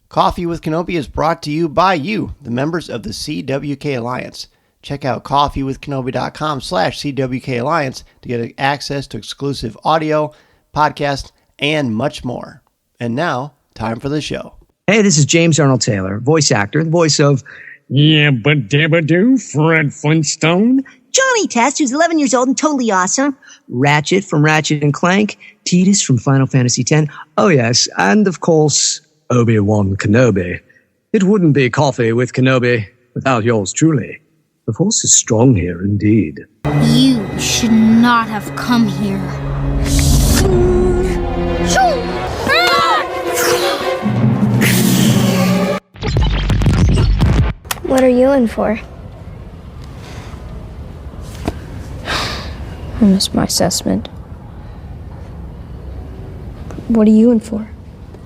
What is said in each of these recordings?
Coffee with Kenobi is brought to you by you, the members of the CWK Alliance. Check out coffeewithkenobi.com/CWK Alliance to get access to exclusive audio, podcasts, and much more. And now, time for the show. Hey, this is James Arnold Taylor, voice actor, the voice of Yabba-dabba-doo, Fred Flintstone. Johnny Test, who's 11 years old and totally awesome. Ratchet from Ratchet and Clank. Tidus from Final Fantasy X. Oh, yes, and of course, Obi-Wan Kenobi. It wouldn't be Coffee with Kenobi without yours truly. The Force is strong here indeed. You should not have come here. What are you in for? I missed my assessment. What are you in for?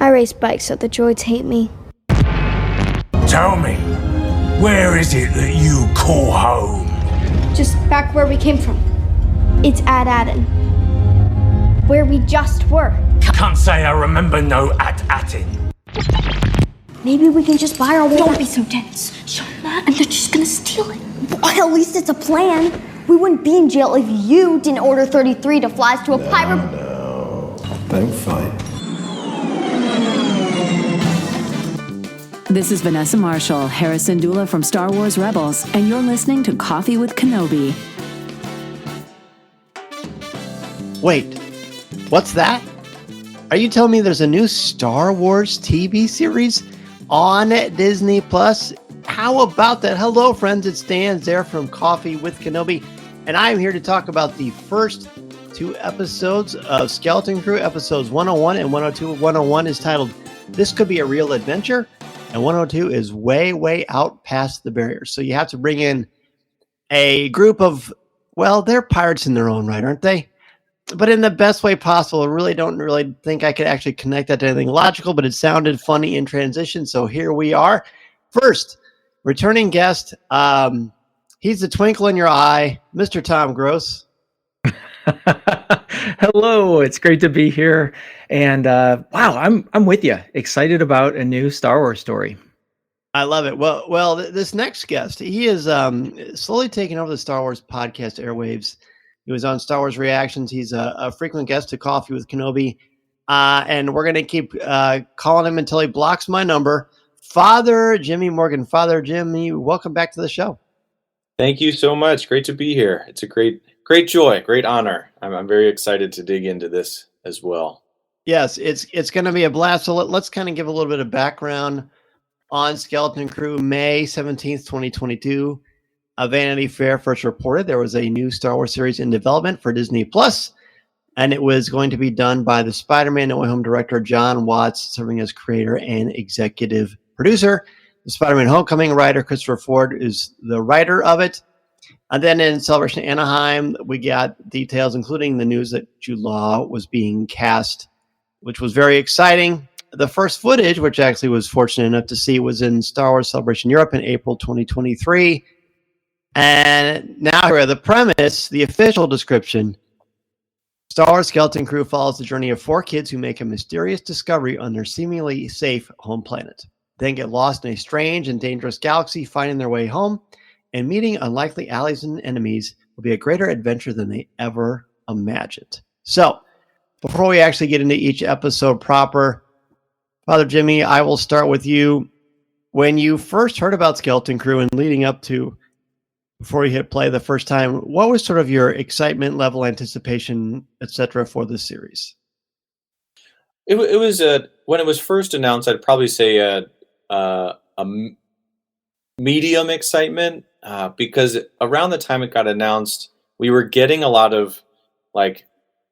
I race bikes so the droids hate me. Tell me, where is it that you call home? Just back where we came from. It's at Aden. Where we just were. Can't say I remember no at-atting. Maybe we can just buy our way. Don't be so tense. Show them that and they're just gonna steal it. Well, at least it's a plan. We wouldn't be in jail if you didn't order 33 to fly us to a pirate. No, don't fight. This is Vanessa Marshall, Harrison Dula from Star Wars Rebels, and you're listening to Coffee with Kenobi. Wait, what's that? Are you telling me there's a new Star Wars TV series on Disney Plus? How about that? Hello, friends. It's Dan Zehr from Coffee with Kenobi, and I'm here to talk about the first two episodes of Skeleton Crew, episodes 101 and 102. 101 is titled "This Could Be a Real Adventure," and 102 is way out past the barrier. So you have to bring in a group of, well, they're pirates in their own right, aren't they? But in the best way possible. I don't really think I could actually connect that to anything logical, but it sounded funny in transition. So here we are. First, returning guest. He's the twinkle in your eye, Mr. Tom Gross. Hello, it's great to be here. And wow, I'm with you. Excited about a new Star Wars story. I love it. Well, this next guest, he is slowly taking over the Star Wars podcast airwaves. He was on Star Wars Reactions. He's a frequent guest to Coffee with Kenobi. And we're going to keep calling him until he blocks my number. Father Jimmy Morgan. Father Jimmy, welcome back to the show. Thank you so much. Great to be here. It's a great joy, great honor. I'm very excited to dig into this as well. Yes, it's going to be a blast. So let's kind of give a little bit of background on Skeleton Crew. May 17th, 2022. Vanity Fair first reported there was a new Star Wars series in development for Disney Plus, and it was going to be done by the Spider-Man No Way Home director John Watts, serving as creator and executive producer. The Spider-Man Homecoming writer Christopher Ford is the writer of it. And then in Celebration Anaheim, we got details, including the news that Jude Law was being cast, which was very exciting. The first footage, which actually was fortunate enough to see, was in Star Wars Celebration Europe in April 2023. And now here are the premise, the official description. Star Wars Skeleton Crew follows the journey of four kids who make a mysterious discovery on their seemingly safe home planet. Then get lost in a strange and dangerous galaxy, finding their way home, and meeting unlikely allies and enemies will be a greater adventure than they ever imagined. So, before we actually get into each episode proper, Father Jimmy, I will start with you. When you first heard about Skeleton Crew and leading up to before you hit play the first time, what was sort of your excitement level, anticipation, etc. for this series? It was when it was first announced, I'd probably say a medium excitement because around the time it got announced, we were getting a lot of like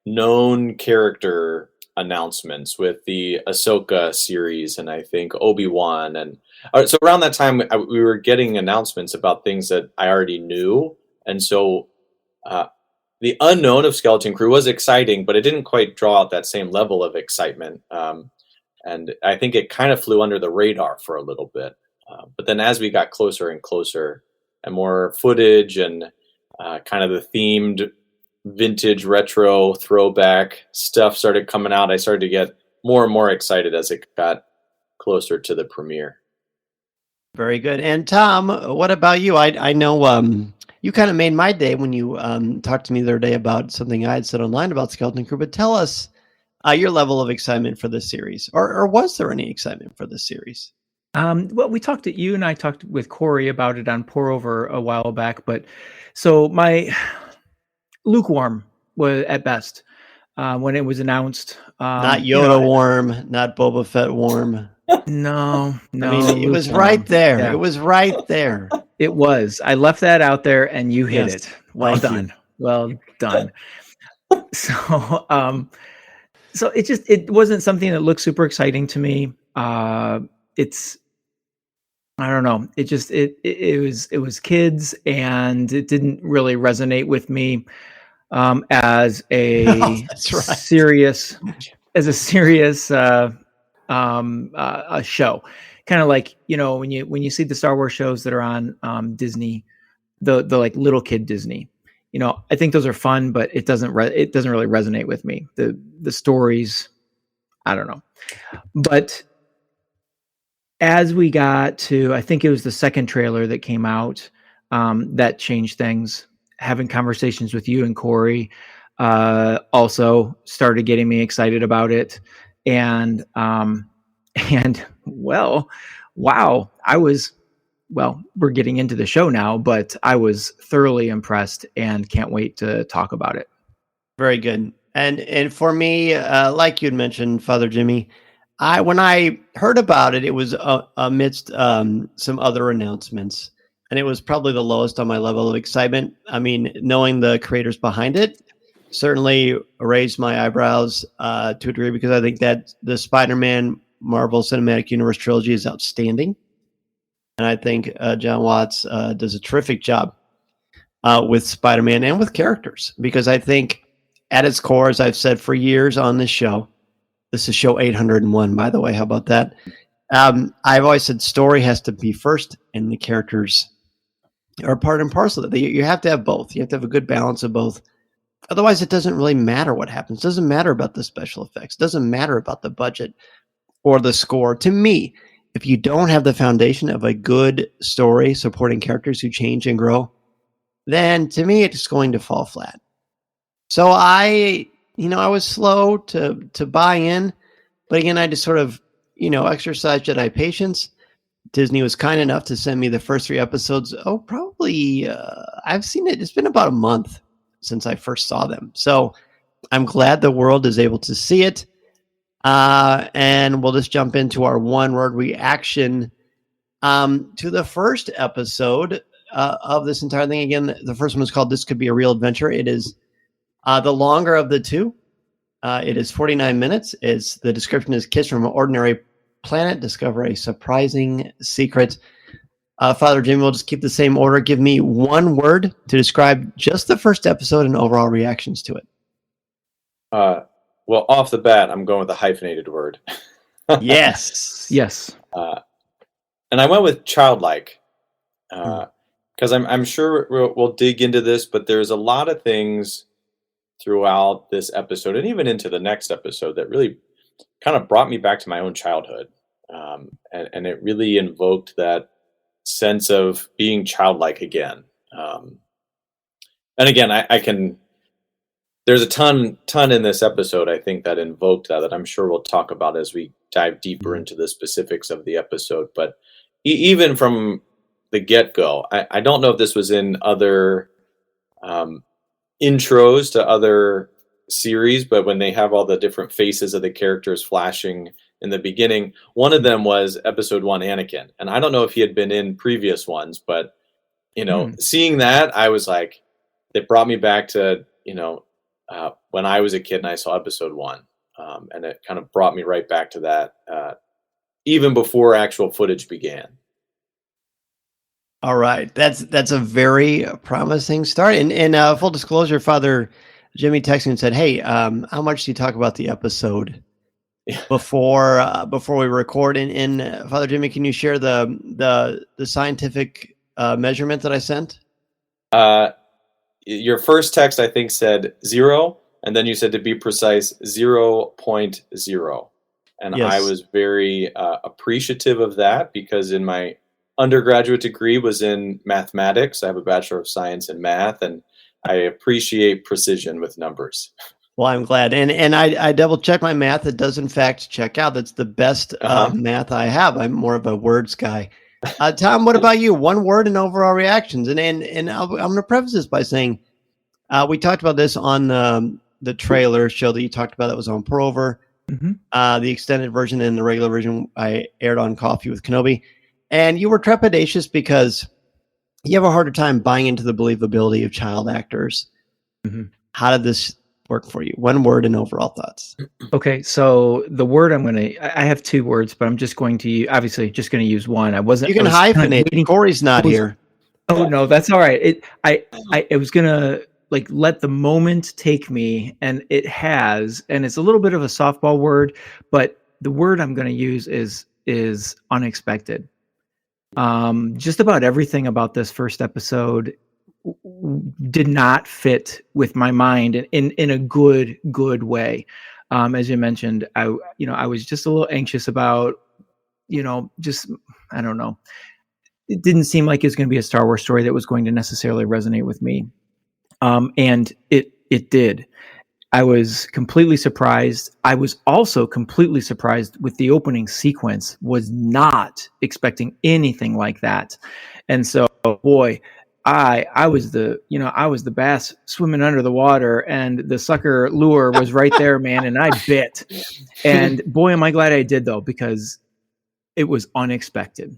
known character announcements with the Ahsoka series and I think Obi-Wan and so around that time we were getting announcements about things that I already knew, and so the unknown of Skeleton Crew was exciting, but it didn't quite draw out that same level of excitement, and I think it kind of flew under the radar for a little bit, but then as we got closer and closer and more footage and kind of the themed vintage retro throwback stuff started coming out, I started to get more and more excited as it got closer to the premiere. Very good. And Tom, what about you? I know you kind of made my day when you talked to me the other day about something I had said online about Skeleton Crew. But tell us your level of excitement for this series, or was there any excitement for this series? Well, you and I talked with Corey about it on Pour-Over a while back, but so my lukewarm was at best when it was announced. Not Yoda warm, not Boba Fett warm. No. I mean, it was right there. Yeah. It was right there. It was. I left that out there, and you hit it. Well Thank done. Well done. So, so it wasn't something that looked super exciting to me. It's, I don't know. It was kids, and it didn't really resonate with me as a serious a show. Kind of like, when you see the Star Wars shows that are on Disney, the like little kid Disney, I think those are fun, but it doesn't really resonate with me. The stories, I don't know. But as we got to, I think it was the second trailer that came out, that changed things. Having conversations with you and Corey also started getting me excited about it. And well, wow, we're getting into the show now, but I was thoroughly impressed and can't wait to talk about it. Very good. And for me, like you'd mentioned, Father Jimmy, when I heard about it, it was amidst some other announcements, and it was probably the lowest on my level of excitement. I mean, knowing the creators behind it certainly raised my eyebrows to a degree, because I think that the Spider-Man Marvel Cinematic Universe trilogy is outstanding. And I think John Watts does a terrific job with Spider-Man and with characters, because I think at its core, as I've said for years on this show, this is show 801, by the way, how about that? I've always said story has to be first, and the characters are part and parcel of it. You have to have both. You have to have a good balance of both. Otherwise, it doesn't really matter what happens. It doesn't matter about the special effects. It doesn't matter about the budget or the score. To me, if you don't have the foundation of a good story supporting characters who change and grow, then to me, it's going to fall flat. So I was slow to buy in, but again, I just sort of, exercised Jedi patience. Disney was kind enough to send me the first 3 episodes. Probably, I've seen it. It's been about a month since I first saw them. So I'm glad the world is able to see it. And we'll just jump into our one-word reaction to the first episode of this entire thing. Again, the first one is called This Could Be a Real Adventure. It is the longer of the two. It is 49 minutes. The description is Kids from an Ordinary Planet discover a surprising secret. Father Jimmy, will just keep the same order. Give me one word to describe just the first episode and overall reactions to it. Well, off the bat, I'm going with a hyphenated word. Yes. And I went with childlike, because I'm sure we'll dig into this, but there's a lot of things throughout this episode and even into the next episode that really kind of brought me back to my own childhood. And it really invoked that sense of being childlike again. And again, there's a ton in this episode, I think, that invoked that I'm sure we'll talk about as we dive deeper into the specifics of the episode. But even from the get-go, I don't know if this was in other intros to other series, but when they have all the different faces of the characters flashing in the beginning, one of them was episode 1 Anakin. And I don't know if he had been in previous ones, but, seeing that, I was like, it brought me back to, when I was a kid and I saw episode 1. And it kind of brought me right back to that, even before actual footage began. All right. That's a very promising start. And full disclosure, Father Jimmy texted me and said, "Hey, how much do you talk about the episode before we record?" And Father Jimmy, can you share the scientific measurement that I sent? Your first text, I think, said 0, and then you said, to be precise, 0.0. And Yes. I was very appreciative of that, because in my undergraduate degree was in mathematics. I have a Bachelor of Science in math, and I appreciate precision with numbers. Well, I'm glad. And I double checked my math. It does in fact check out. That's the best math I have. I'm more of a words guy. Tom, what about you? One word and overall reactions. And I'm going to preface this by saying we talked about this on the trailer show that you talked about that was on Pour-Over. The extended version and the regular version I aired on Coffee with Kenobi. And you were trepidatious because you have a harder time buying into the believability of child actors. How did this work for you? One word and overall thoughts. Okay, so the word I have two words, but I'm just going to obviously just going to use one. You can hyphenate. Corey's not here. Oh no, that's all right. I was gonna like let the moment take me, and it has, and it's a little bit of a softball word, but the word I'm going to use is unexpected. Just about everything about this first episode did not fit with my mind in a good way. As you mentioned, I was just a little anxious about, I don't know. It didn't seem like it was going to be a Star Wars story that was going to necessarily resonate with me. And it did. I was completely surprised. I was also completely surprised with the opening sequence. Was not expecting anything like that. And so, boy, I was the bass swimming under the water, and the sucker lure was right there, man. And I bit, and boy, am I glad I did, though, because it was unexpected.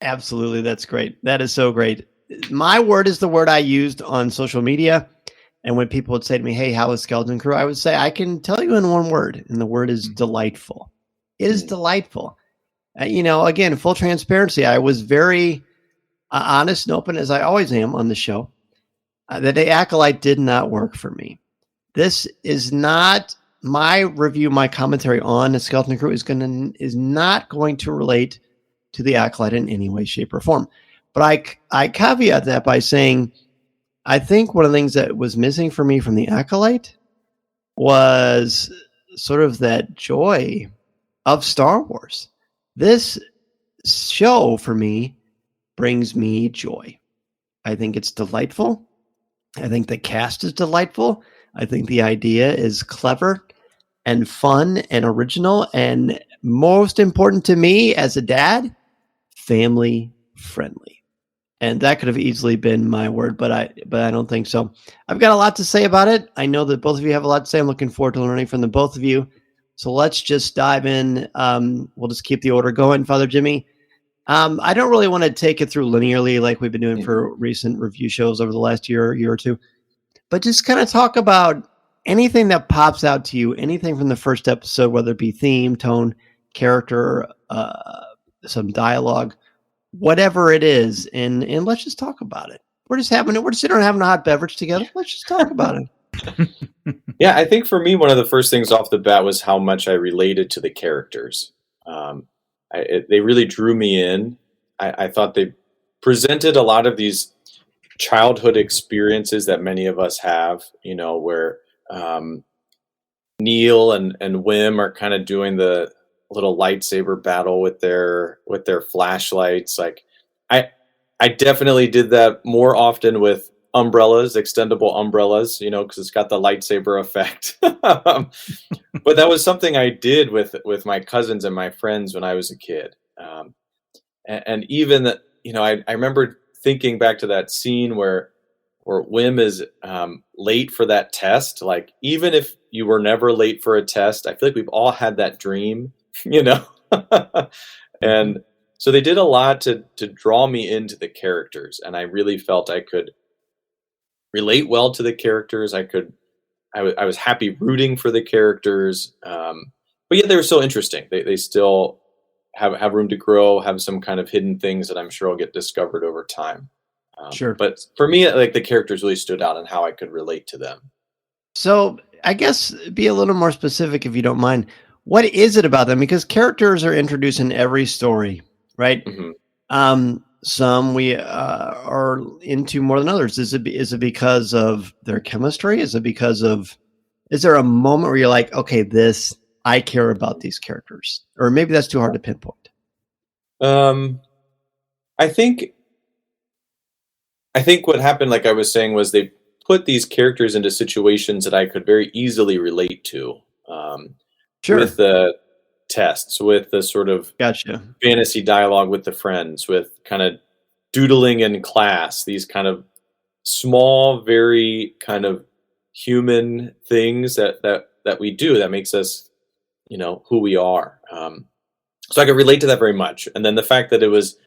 Absolutely. That's great. That is so great. My word is the word I used on social media. And when people would say to me, hey, how is Skeleton Crew? I would say, I can tell you in one word, and the word is delightful. It is delightful. Again, full transparency. I was very honest and open, as I always am on the show, that the Acolyte did not work for me. This is not my review, my commentary on the Skeleton Crew is not going to relate to the Acolyte in any way, shape, or form. But I caveat that by saying, I think one of the things that was missing for me from the Acolyte was sort of that joy of Star Wars. This show for me brings me joy. I think it's delightful. I think the cast is delightful. I think the idea is clever and fun and original, and most important to me as a dad, family friendly. And that could have easily been my word, but I don't think so. I've got a lot to say about it. I know that both of you have a lot to say. I'm looking forward to learning from the both of you. So let's just dive in. We'll just keep the order going, Father Jimmy. I don't really want to take it through linearly like we've been doing for recent review shows over the last year or two, but just kind of talk about anything that pops out to you, anything from the first episode, whether it be theme, tone, character, some dialogue, whatever it is, and let's just talk about it. We're just sitting around having a hot beverage together. Let's just talk about it. Yeah, I think for me, one of the first things off the bat was how much I related to the characters. They really drew me in. I thought they presented a lot of these childhood experiences that many of us have, where Neil and Wim are kind of doing the little lightsaber battle with their flashlights. Like I definitely did that more often with umbrellas, extendable umbrellas, because it's got the lightsaber effect. But that was something I did with my cousins and my friends when I was a kid. And even I remember thinking back to that scene where Wim is late for that test. Like, even if you were never late for a test, I feel like we've all had that dream, and so they did a lot to draw me into the characters, and I really felt I could relate well to the characters. I was happy rooting for the characters, but yet they were so interesting. They still have room to grow, have some kind of hidden things that I'm sure will get discovered over time. Sure. But for me, like, the characters really stood out and how I could relate to them. So I guess be a little more specific if you don't mind. What is it about them? Because characters are introduced in every story, right? Mm-hmm. Some we are into more than others. Is it because of their chemistry? Is there a moment where you're like, okay, this I care about these characters? Or maybe that's too hard to pinpoint. I think what happened, like I was saying, was they put these characters into situations that I could very easily relate to. Sure. With the tests, with the sort of fantasy dialogue with the friends, with kind of doodling in class, these kind of small, very kind of human things that we do that makes us, who we are. So I could relate to that very much. And then the fact that it was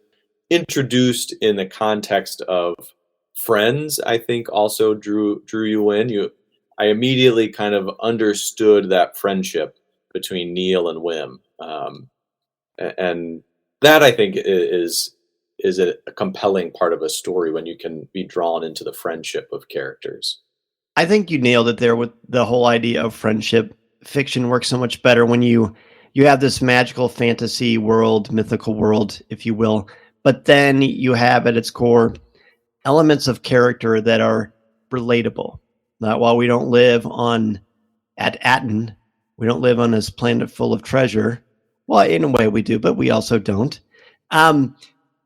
introduced in the context of Friends, I think also drew you in. I immediately kind of understood that friendship between Neil and Wim, and that I think is a compelling part of a story when you can be drawn into the friendship of characters. I think you nailed it there with the whole idea of friendship. Fiction works so much better when you have this magical fantasy world, mythical world, if you will, but then you have at its core elements of character that are relatable. While we don't live at Aten, we don't live on this planet full of treasure. Well, in a way we do, but we also don't.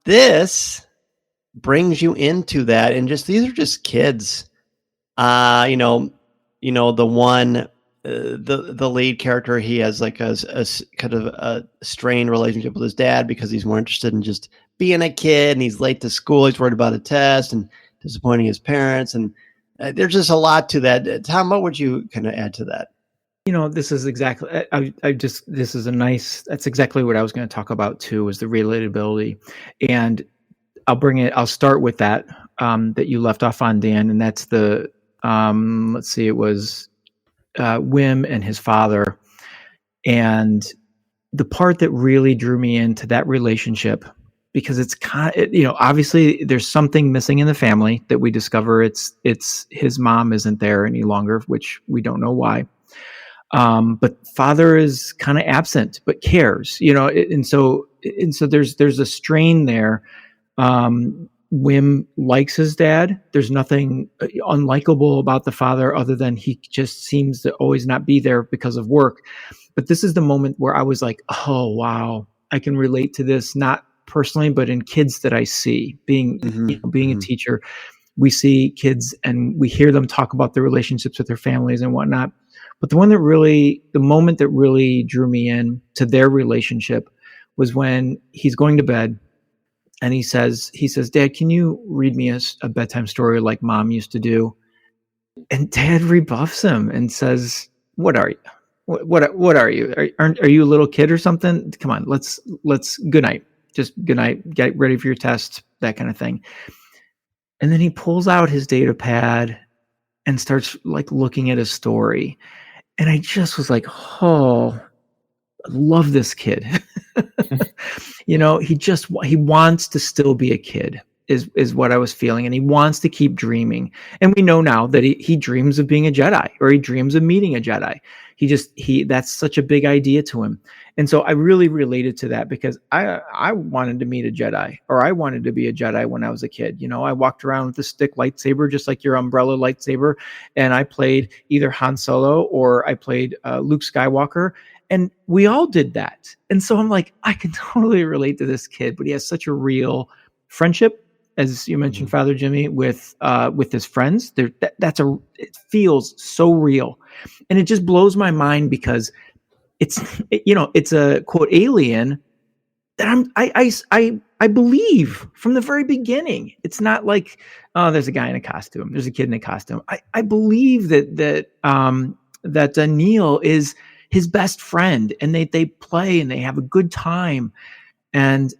This brings you into that, and these are just kids. The one, the lead character, he has like a kind of a strained relationship with his dad because he's more interested in just being a kid, and he's late to school. He's worried about a test and disappointing his parents, and there's just a lot to that. Tom, what would you kind of add to that? This is exactly, that's exactly what I was going to talk about too, is the relatability. And I'll start with that you left off on, Dan, and that's the, let's see, it was Wim and his father. And the part that really drew me into that relationship, because it's kind of, obviously there's something missing in the family that we discover it's his mom isn't there any longer, which we don't know why. But father is kind of absent, but cares, and so there's a strain there. Wim likes his dad. There's nothing unlikable about the father other than he just seems to always not be there because of work. But this is the moment where I was like, oh, wow, I can relate to this, not personally, but in kids that I see. Being a teacher, we see kids and we hear them talk about their relationships with their families and whatnot. But the moment that really drew me in to their relationship was when he's going to bed and he says, Dad, can you read me a bedtime story like Mom used to do? And Dad rebuffs him and says, what are you? What are you? Are you a little kid or something? Come on, let's good night. Just good night. Get ready for your test, that kind of thing. And then he pulls out his data pad and starts like looking at his story. And I just was like, oh, I love this kid. He wants to still be a kid is what I was feeling. And he wants to keep dreaming. And we know now that he dreams of being a Jedi, or he dreams of meeting a Jedi. That's such a big idea to him. And so I really related to that because I wanted to meet a Jedi, or I wanted to be a Jedi when I was a kid. I walked around with a stick lightsaber, just like your umbrella lightsaber. And I played either Han Solo or I played Luke Skywalker. And we all did that. And so I'm like, I can totally relate to this kid, but he has such a real friendship, as you mentioned, Father Jimmy, with his friends. It feels so real. And it just blows my mind because it's a quote alien that I believe from the very beginning. It's not like, oh, there's a guy in a costume, there's a kid in a costume. I believe that Neil is his best friend, and they play and they have a good time. And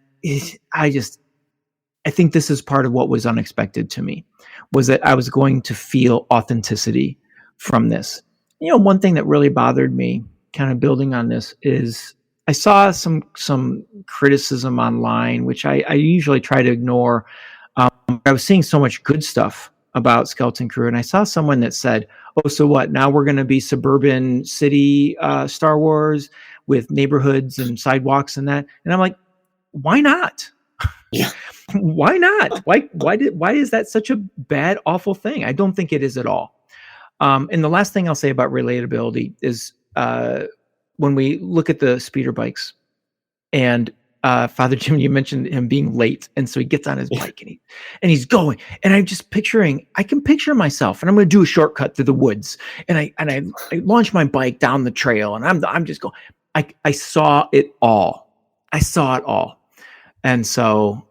I think this is part of what was unexpected to me, was that I was going to feel authenticity from this. One thing that really bothered me, kind of building on this, is I saw some criticism online, which I usually try to ignore. I was seeing so much good stuff about Skeleton Crew, and I saw someone that said, oh, so what? Now we're going to be suburban city Star Wars with neighborhoods and sidewalks and that. And I'm like, why not? Yeah. Why not? Why is that such a bad, awful thing? I don't think it is at all. And the last thing I'll say about relatability is when we look at the speeder bikes, and Father Jim, you mentioned him being late, and so he gets on his bike and he's going, and I'm just I can picture myself, and I'm going to do a shortcut through the woods, and I launch my bike down the trail, and I'm just going. I saw it all. And so,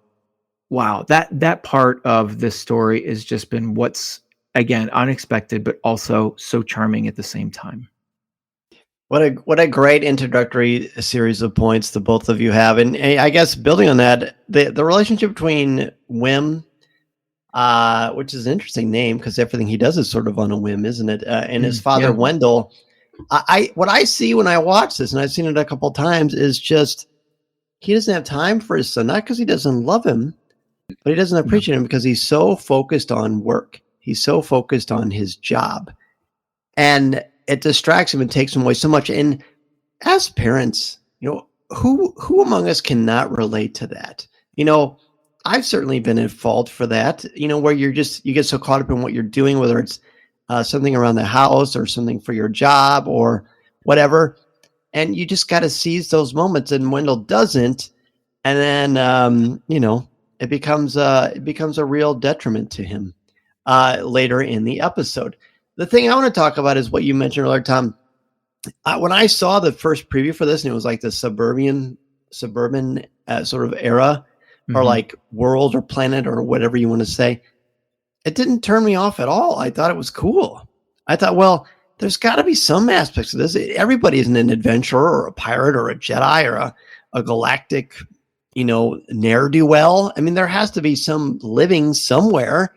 wow, that part of this story has just been what's, again, unexpected, but also so charming at the same time. What a great introductory series of points the both of you have. And I guess building on that, the relationship between Wim, which is an interesting name because everything he does is sort of on a whim, isn't it? And his father, Wendell. What I see when I watch this, and I've seen it a couple of times, is just he doesn't have time for his son, not because he doesn't love him, but he doesn't appreciate him because he's so focused on work. He's so focused on his job. And it distracts him and takes him away so much. And as parents, who among us cannot relate to that? I've certainly been at fault for that, where you get so caught up in what you're doing, whether it's something around the house or something for your job or whatever. And you just got to seize those moments. And Wendell doesn't. And then, it becomes a real detriment to him later in the episode. The thing I want to talk about is what you mentioned earlier, Tom. When I saw the first preview for this, and it was like the suburban sort of era, or like world or planet or whatever you want to say, it didn't turn me off at all. I thought it was cool. I thought, well, there's got to be some aspects of this. Everybody isn't an adventurer or a pirate or a Jedi or a galactic, ne'er-do-well. I mean, there has to be some living somewhere.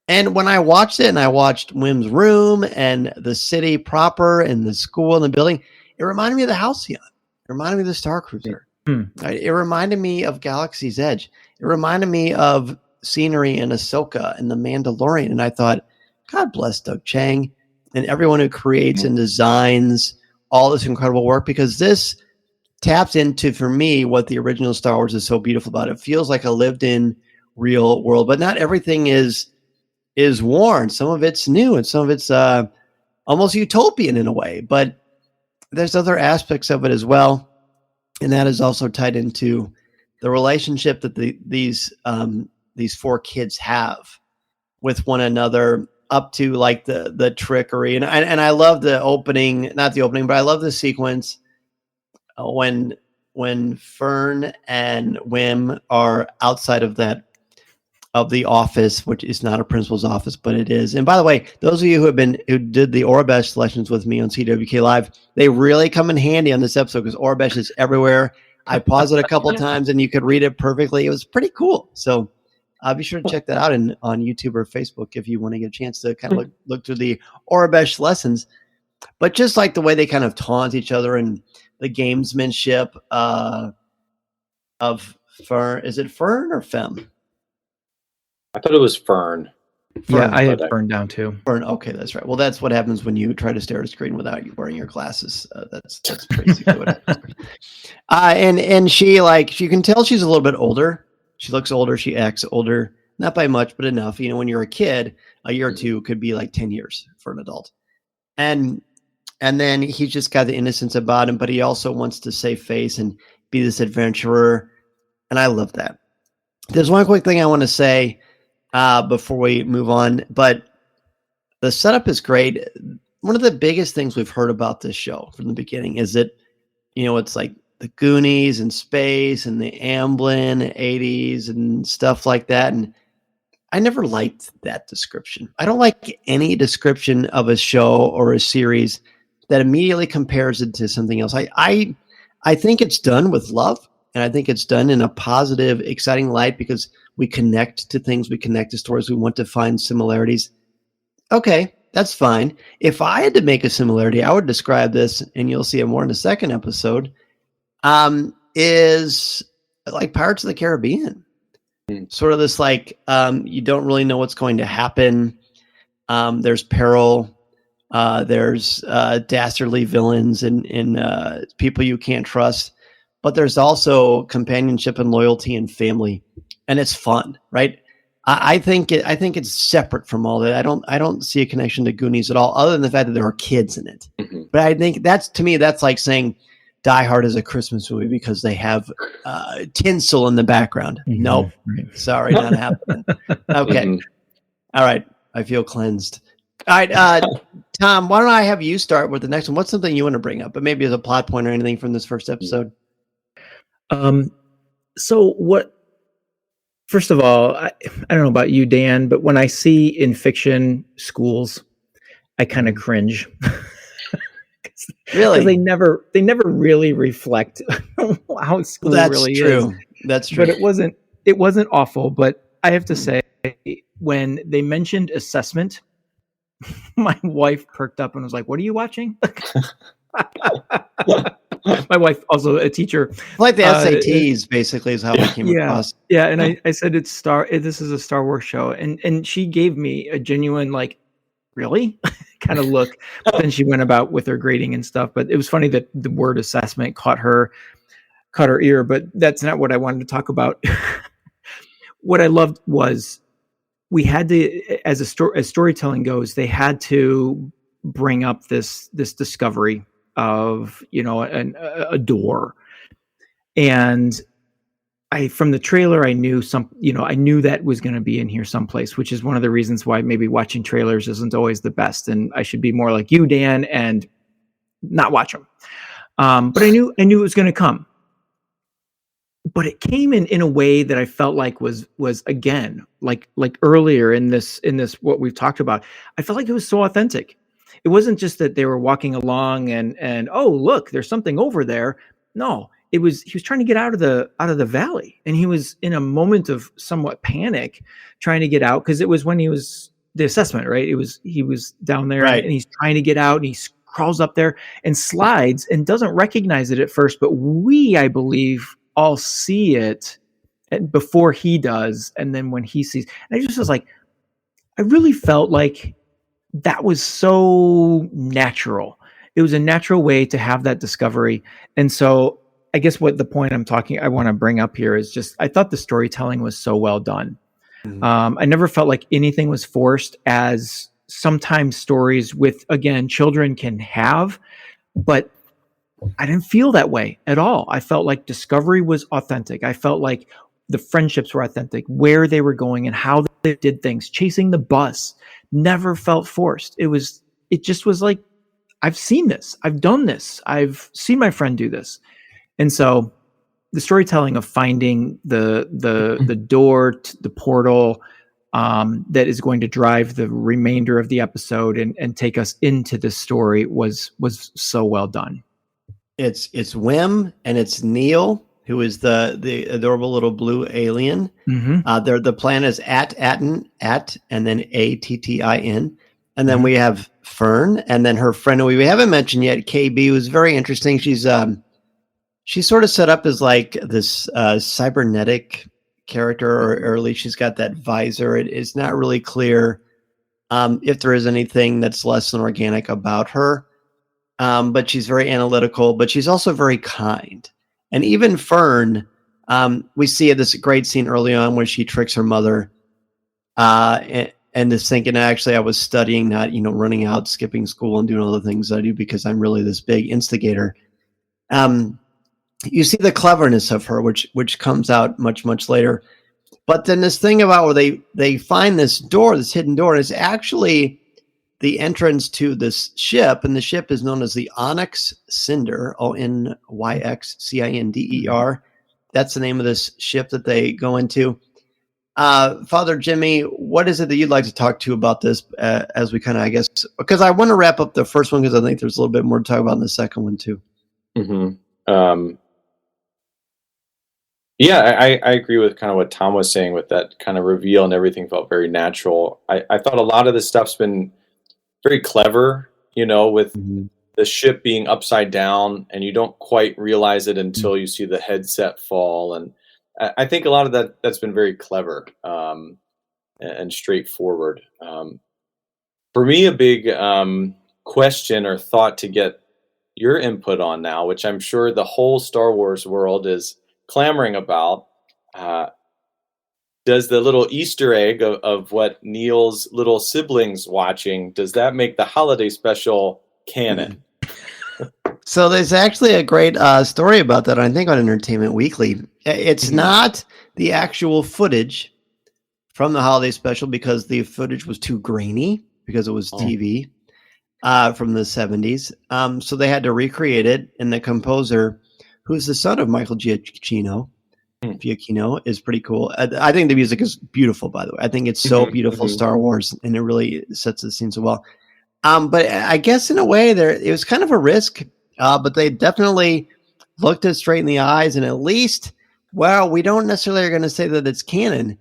And when I watched it, and I watched Wim's room and the city proper and the school and the building, it reminded me of the Halcyon. It reminded me of the Star Cruiser. Right? It reminded me of Galaxy's Edge. It reminded me of scenery in Ahsoka and The Mandalorian. And I thought, God bless Doug Chiang and everyone who creates and designs all this incredible work, because this taps into, for me, what the original Star Wars is so beautiful about. It feels like a lived-in real world, but not everything is worn. Some of it's new, and some of it's almost utopian in a way. But there's other aspects of it as well, and that is also tied into the relationship that these four kids have with one another, up to like the trickery. And I love the opening, not the opening, but I love the sequence when Fern and Wim are outside of the office, which is not a principal's office, but it is. And by the way, those of you who did the Orabesh lessons with me on CWK Live, they really come in handy on this episode because Orabesh is everywhere. I paused it a couple of times and you could read it perfectly. It was pretty cool. So be sure to check that out on YouTube or Facebook if you want to get a chance to kind of look through the Orabesh lessons. But just like the way they kind of taunt each other and the gamesmanship of Fern. Is it Fern or Fem? I thought it was Fern. Yeah, I had Fern down too. Fern, okay, that's right. Well, that's what happens when you try to stare at a screen without you wearing your glasses. That's basically what happens. And she, like, you can tell she's a little bit older. She looks older. She acts older, not by much, but enough. When you're a kid, a year or two could be like 10 years for an adult. And then he's just got the innocence about him, but he also wants to save face and be this adventurer. And I love that. There's one quick thing I want to say before we move on, but the setup is great. One of the biggest things we've heard about this show from the beginning is that, it's like the Goonies and space and the Amblin 80s and stuff like that. And I never liked that description. I don't like any description of a show or a series that immediately compares it to something else. I think it's done with love, and I think it's done in a positive, exciting light because we connect to things, we connect to stories, we want to find similarities. Okay, that's fine. If I had to make a similarity, I would describe this, and you'll see it more in the second episode, is like Pirates of the Caribbean. Sort of this like, you don't really know what's going to happen. There's peril. There's dastardly villains and people you can't trust. But there's also companionship and loyalty and family. And it's fun, right? I think it's separate from all that. I don't see a connection to Goonies at all, other than the fact that there are kids in it. Mm-hmm. But I think to me that's like saying Die Hard is a Christmas movie because they have tinsel in the background. Mm-hmm. Nope, sorry, not happening. Okay, Mm-hmm. All right, I feel cleansed. All right, Tom, why don't I have you start with the next one? What's something you want to bring up, but maybe as a plot point or anything from this first episode? So what? First of all, I don't know about you, Dan, but when I see in fiction schools, I kind of cringe. Really? They never really reflect how school really true. is. That's true. But it wasn't awful. But I have to say, when they mentioned assessment, my wife perked up and was like, "What are you watching?" My wife, also a teacher, like the SATs, basically, is how I came across. Yeah, and I said this is a Star Wars show, and she gave me a genuine like, really kind of look. But then she went about with her grading and stuff. But it was funny that the word assessment caught her ear. But that's not what I wanted to talk about. What I loved was we had to, as storytelling goes, they had to bring up this discovery of, a door. And from the trailer, I knew that was going to be in here someplace, which is one of the reasons why maybe watching trailers isn't always the best. And I should be more like you, Dan, and not watch them. But I knew it was going to come. But it came in a way that I felt like was again, like earlier in this, what we've talked about, I felt like it was so authentic. It wasn't just that they were walking along and oh, look, there's something over there. No, he was trying to get out of the valley, and he was in a moment of somewhat panic trying to get out, because it was when he was the assessment, right? He was down there, right, and he's trying to get out, and he crawls up there and slides and doesn't recognize it at first, but I believe, all see it before he does. And then when he sees, and I just was like, I really felt like that was so natural. It was a natural way to have that discovery. And so I guess what the point I want to bring up here is just, I thought the storytelling was so well done. Mm-hmm. I never felt like anything was forced, as sometimes stories with, again, children can have, but I didn't feel that way at all. I felt like discovery was authentic. I felt like the friendships were authentic, where they were going and how they did things. Chasing the bus never felt forced. It just was like, I've seen this. I've done this. I've seen my friend do this. And so the storytelling of finding the door to the portal that is going to drive the remainder of the episode and take us into this story was so well done. It's Wim and it's Neil, who is the adorable little blue alien. Mm-hmm. The plan is at and then ATTIN, and then we have Fern, and then her friend who we haven't mentioned yet, KB, who's very interesting. She's sort of set up as like this cybernetic character, or at least she's got that visor. It's not really clear if there is anything that's less than organic about her. But she's very analytical, but she's also very kind. And even Fern, we see this great scene early on where she tricks her mother and is thinking, actually, I was studying, not, running out, skipping school and doing all the things I do because I'm really this big instigator. You see the cleverness of her, which comes out much, much later. But then this thing about where they find this door, this hidden door, and it's actually the entrance to this ship, and the ship is known as the Onyx Cinder, ONYXCINDER. That's the name of this ship that they go into. Father Jimmy, what is it that you'd like to talk to about this as we kind of, I guess, because I want to wrap up the first one because I think there's a little bit more to talk about in the second one too. Mm-hmm. Yeah, I agree with kind of what Tom was saying with that kind of reveal, and everything felt very natural. I thought a lot of this stuff's been very clever, with the ship being upside down, and you don't quite realize it until you see the headset fall. And I think a lot of that's been very clever and straightforward. For me, a big question or thought to get your input on now, which I'm sure the whole Star Wars world is clamoring about. does the little Easter egg of what Neil's little siblings watching, does that make the holiday special canon? So there's actually a great story about that, I think, on Entertainment Weekly. It's not the actual footage from the holiday special because the footage was too grainy because it was TV from the 70s. So they had to recreate it, and the composer, who's the son of Michael Giacchino, is pretty cool. I think the music is beautiful, by the way. I think it's so beautiful, Star Wars, and it really sets the scene so well. But I guess in a way, it was kind of a risk, but they definitely looked it straight in the eyes, and at least, well, we don't necessarily are going to say that it's canon.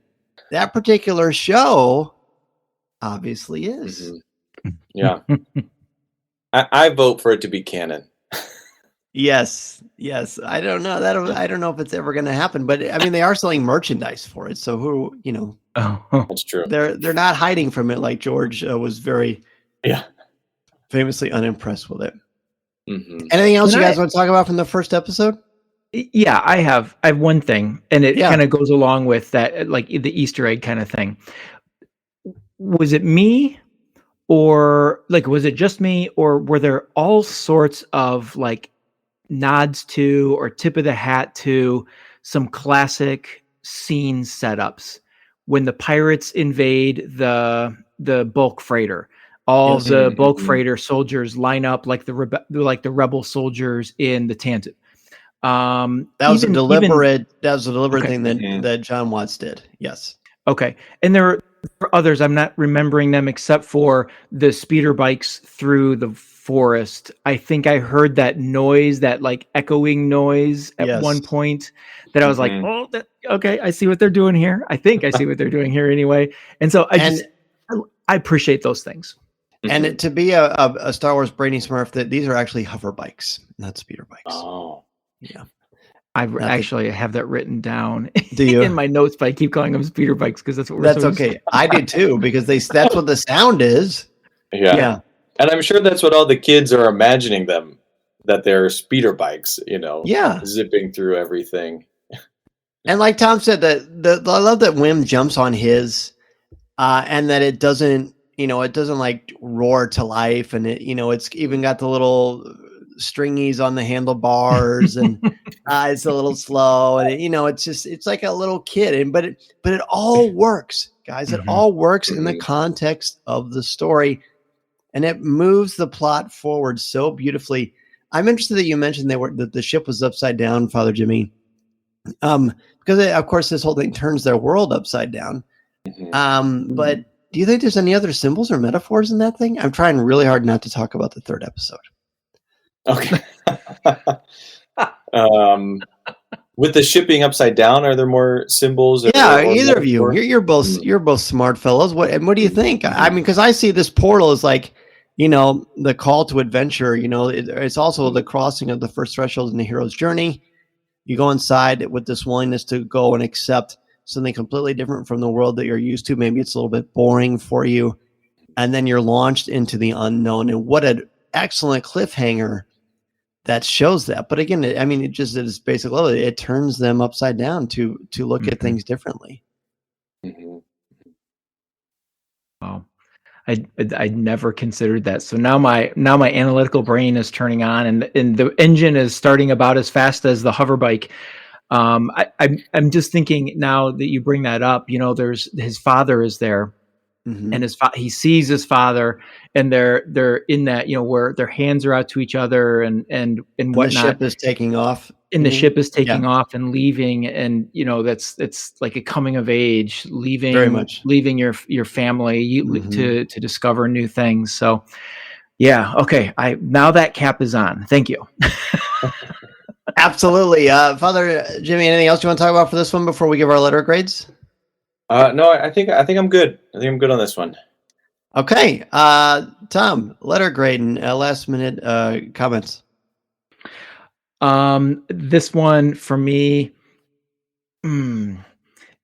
That particular show obviously is. Yeah. I vote for it to be canon. Yes. I don't know. I don't know if it's ever going to happen, but I mean, they are selling merchandise for it. So who, that's true. They're not hiding from it. Like George was very famously unimpressed with it. Anything else you guys want to talk about from the first episode? Yeah, I have one thing, and it kind of goes along with that, like the Easter egg kind of thing. Was it me, or like, was it just me, or were there all sorts of like nods to or tip of the hat to some classic scene setups when the pirates invade the bulk freighter? All the bulk freighter soldiers line up like the rebel soldiers in the Tantive. That was a deliberate thing that John Watts did. Yes. Okay. And there are others. I'm not remembering them except for the speeder bikes through the forest. I think I heard that noise, that like echoing noise at one point that I was like, okay, I see what they're doing here. I think I see what they're doing here anyway. And so I appreciate those things. And to be a Star Wars brainy smurf, that these are actually hover bikes, not speeder bikes. Oh. Yeah. I have that written down do you? in my notes, but I keep calling them speeder bikes because that's what that's okay. I do too, because that's what the sound is. Yeah. And I'm sure that's what all the kids are imagining them, that they're speeder bikes, zipping through everything. And like Tom said, I love that Wim jumps on his, and that it doesn't like roar to life, and it's even got the little stringies on the handlebars, and it's a little slow, and it's like a little kid, but it all works, guys. It all works in the context of the story, and it moves the plot forward so beautifully. I'm interested that you mentioned that the ship was upside down, Father Jimmy, because of course this whole thing turns their world upside down. But do you think there's any other symbols or metaphors in that thing? I'm trying really hard not to talk about the third episode. Okay. With the shipping upside down, are there more symbols? Either of you. You're both smart fellows. What do you think? I mean, because I see this portal as like, the call to adventure. It's also the crossing of the first threshold in the hero's journey. You go inside with this willingness to go and accept something completely different from the world that you're used to. Maybe it's a little bit boring for you, and then you're launched into the unknown. And what an excellent cliffhanger that shows that. But again, it just is basic level. It turns them upside down to look at things differently. Wow. I never considered that. So now my analytical brain is turning on, and the engine is starting about as fast as the hover bike. I'm just thinking now that you bring that up, there's his father is there, and he sees his father, and they're in that, where their hands are out to each other and whatnot. The ship is taking off. And the ship is taking off and leaving, and it's like a coming of age, leaving your family to discover new things. So okay, now that cap is on. Thank you. Absolutely. Father Jimmy, anything else you want to talk about for this one before we give our letter grades? No, I think I'm good. I think I'm good on this one. Okay. Tom, letter grade and last minute comments. This one for me,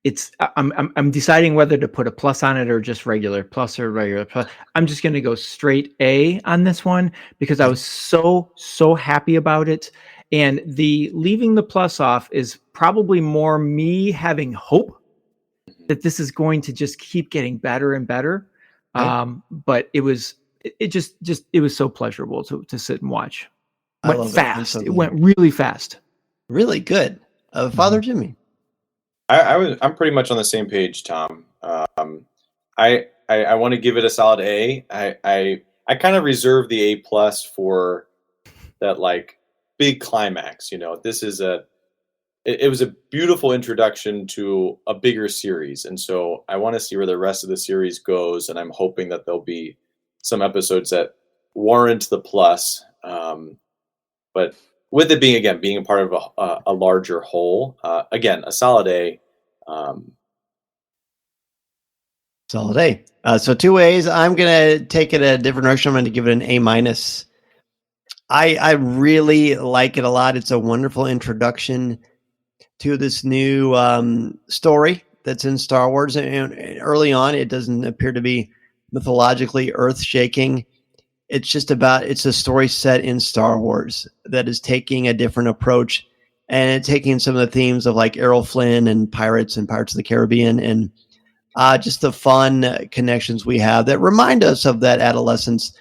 it's I'm deciding whether to put a plus on it or just regular plus or regular plus. I'm just going to go straight A on this one because I was so happy about it. And the leaving the plus off is probably more me having hope that this is going to just keep getting better and better. Right. But it was so pleasurable to sit and watch. I Went love it. I'm fast. so It glad. went really fast. Really good. Father Jimmy. I'm pretty much on the same page, Tom. I want to give it a solid A. I kind of reserve the A plus for that like big climax. You know, this is it was a beautiful introduction to a bigger series, and so I want to see where the rest of the series goes, and I'm hoping that there'll be some episodes that warrant the plus. But with it being a part of a larger whole, again, a solid A. Solid A. So 2 A's. I'm gonna take it a different direction. I'm gonna give it an A minus. I really like it a lot. It's a wonderful introduction to this new story that's in Star Wars. And early on, it doesn't appear to be mythologically earth-shaking. It's a story set in Star Wars that is taking a different approach and taking some of the themes of like Errol Flynn and Pirates of the Caribbean and just the fun connections we have that remind us of that adolescence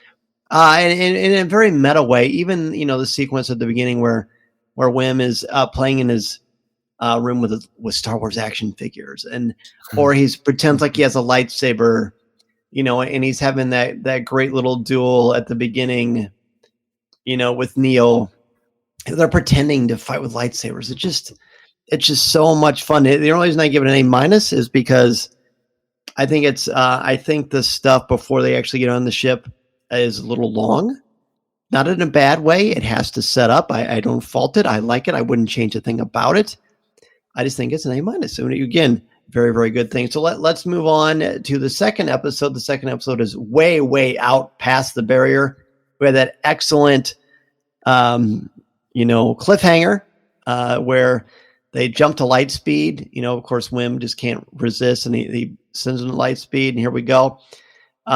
and in a very meta way. Even, the sequence at the beginning where Wim is playing in his room with Star Wars action figures, or he pretends like he has a lightsaber, and he's having that great little duel at the beginning, with Neo. They're pretending to fight with lightsabers. It's just so much fun. The only reason I give it an A minus is because I think I think the stuff before they actually get on the ship is a little long. Not in a bad way. It has to set up. I don't fault it. I like it. I wouldn't change a thing about it. I just think it's an A minus. So again, very, very good thing. So let's move on to the second episode. The second episode is way, way out past the barrier. We had that excellent, cliffhanger where they jump to light speed. Of course, Wim just can't resist, and he sends them to light speed. And here we go.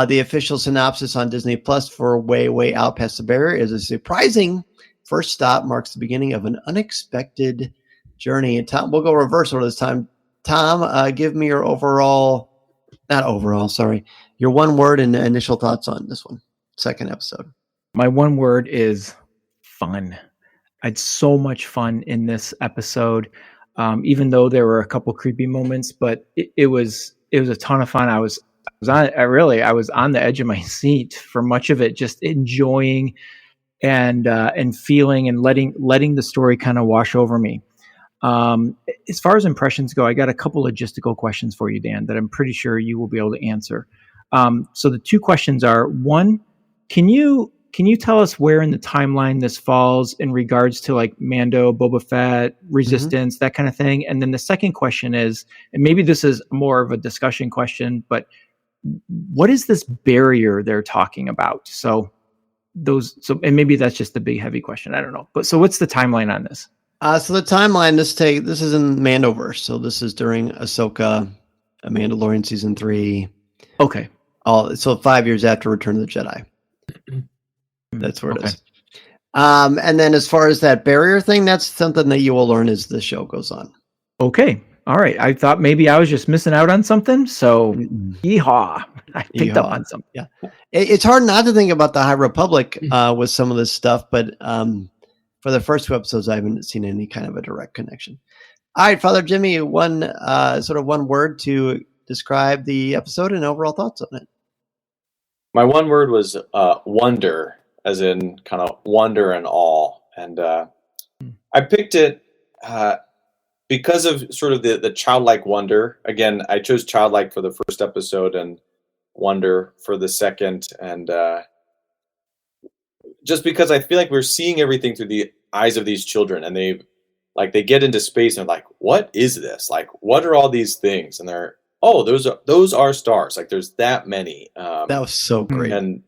The official synopsis on Disney Plus for Way, Way Out Past the Barrier is a surprising first stop marks the beginning of an unexpected journey. And Tom, we'll go reverse order this time. Tom, give me your your one word and initial thoughts on this one, second episode. My one word is fun. I had so much fun in this episode, even though there were a couple creepy moments, but it was a ton of fun. I was on the edge of my seat for much of it, just enjoying and feeling and letting the story kind of wash over me. As far as impressions go, I got a couple logistical questions for you, Dan, that I'm pretty sure you will be able to answer. So the two questions are: one, can you tell us where in the timeline this falls in regards to like Mando, Boba Fett, Resistance, that kind of thing? And then the second question is, and maybe this is more of a discussion question, but what is this barrier they're talking about? And maybe that's just the big heavy question. I don't know. But so what's the timeline on this? So the timeline, this is in Mandoverse. So this is during Ahsoka, Mandalorian season 3. Okay. So 5 years after Return of the Jedi. That's where it is. And then as far as that barrier thing, that's something that you will learn as the show goes on. Okay. All right. I thought maybe I was just missing out on something. So yeehaw. I picked up on something. Yeah. It's hard not to think about the High Republic with some of this stuff, but for the first 2 episodes, I haven't seen any kind of a direct connection. All right, Father Jimmy, one word to describe the episode and overall thoughts on it. My one word was wonder, as in kind of wonder and awe. And I picked it because of sort of the childlike wonder. Again, I chose childlike for the first episode and wonder for the second. And just because I feel like we're seeing everything through the eyes of these children, and they get into space and they're like, what is this? Like, what are all these things? And they're, those are stars. Like, there's that many. That was so great. And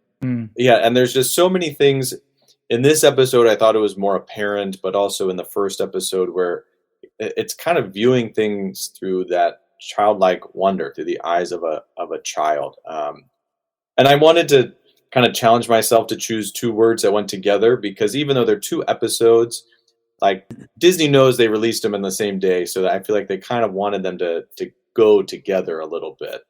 yeah, and there's just so many things in this episode. I thought it was more apparent, but also in the first episode where it's kind of viewing things through that childlike wonder, through the eyes of a child. And I wanted to kind of challenge myself to choose 2 words that went together, because even though they're 2 episodes, like Disney knows they released them in the same day, so that I feel like they kind of wanted them to go together a little bit,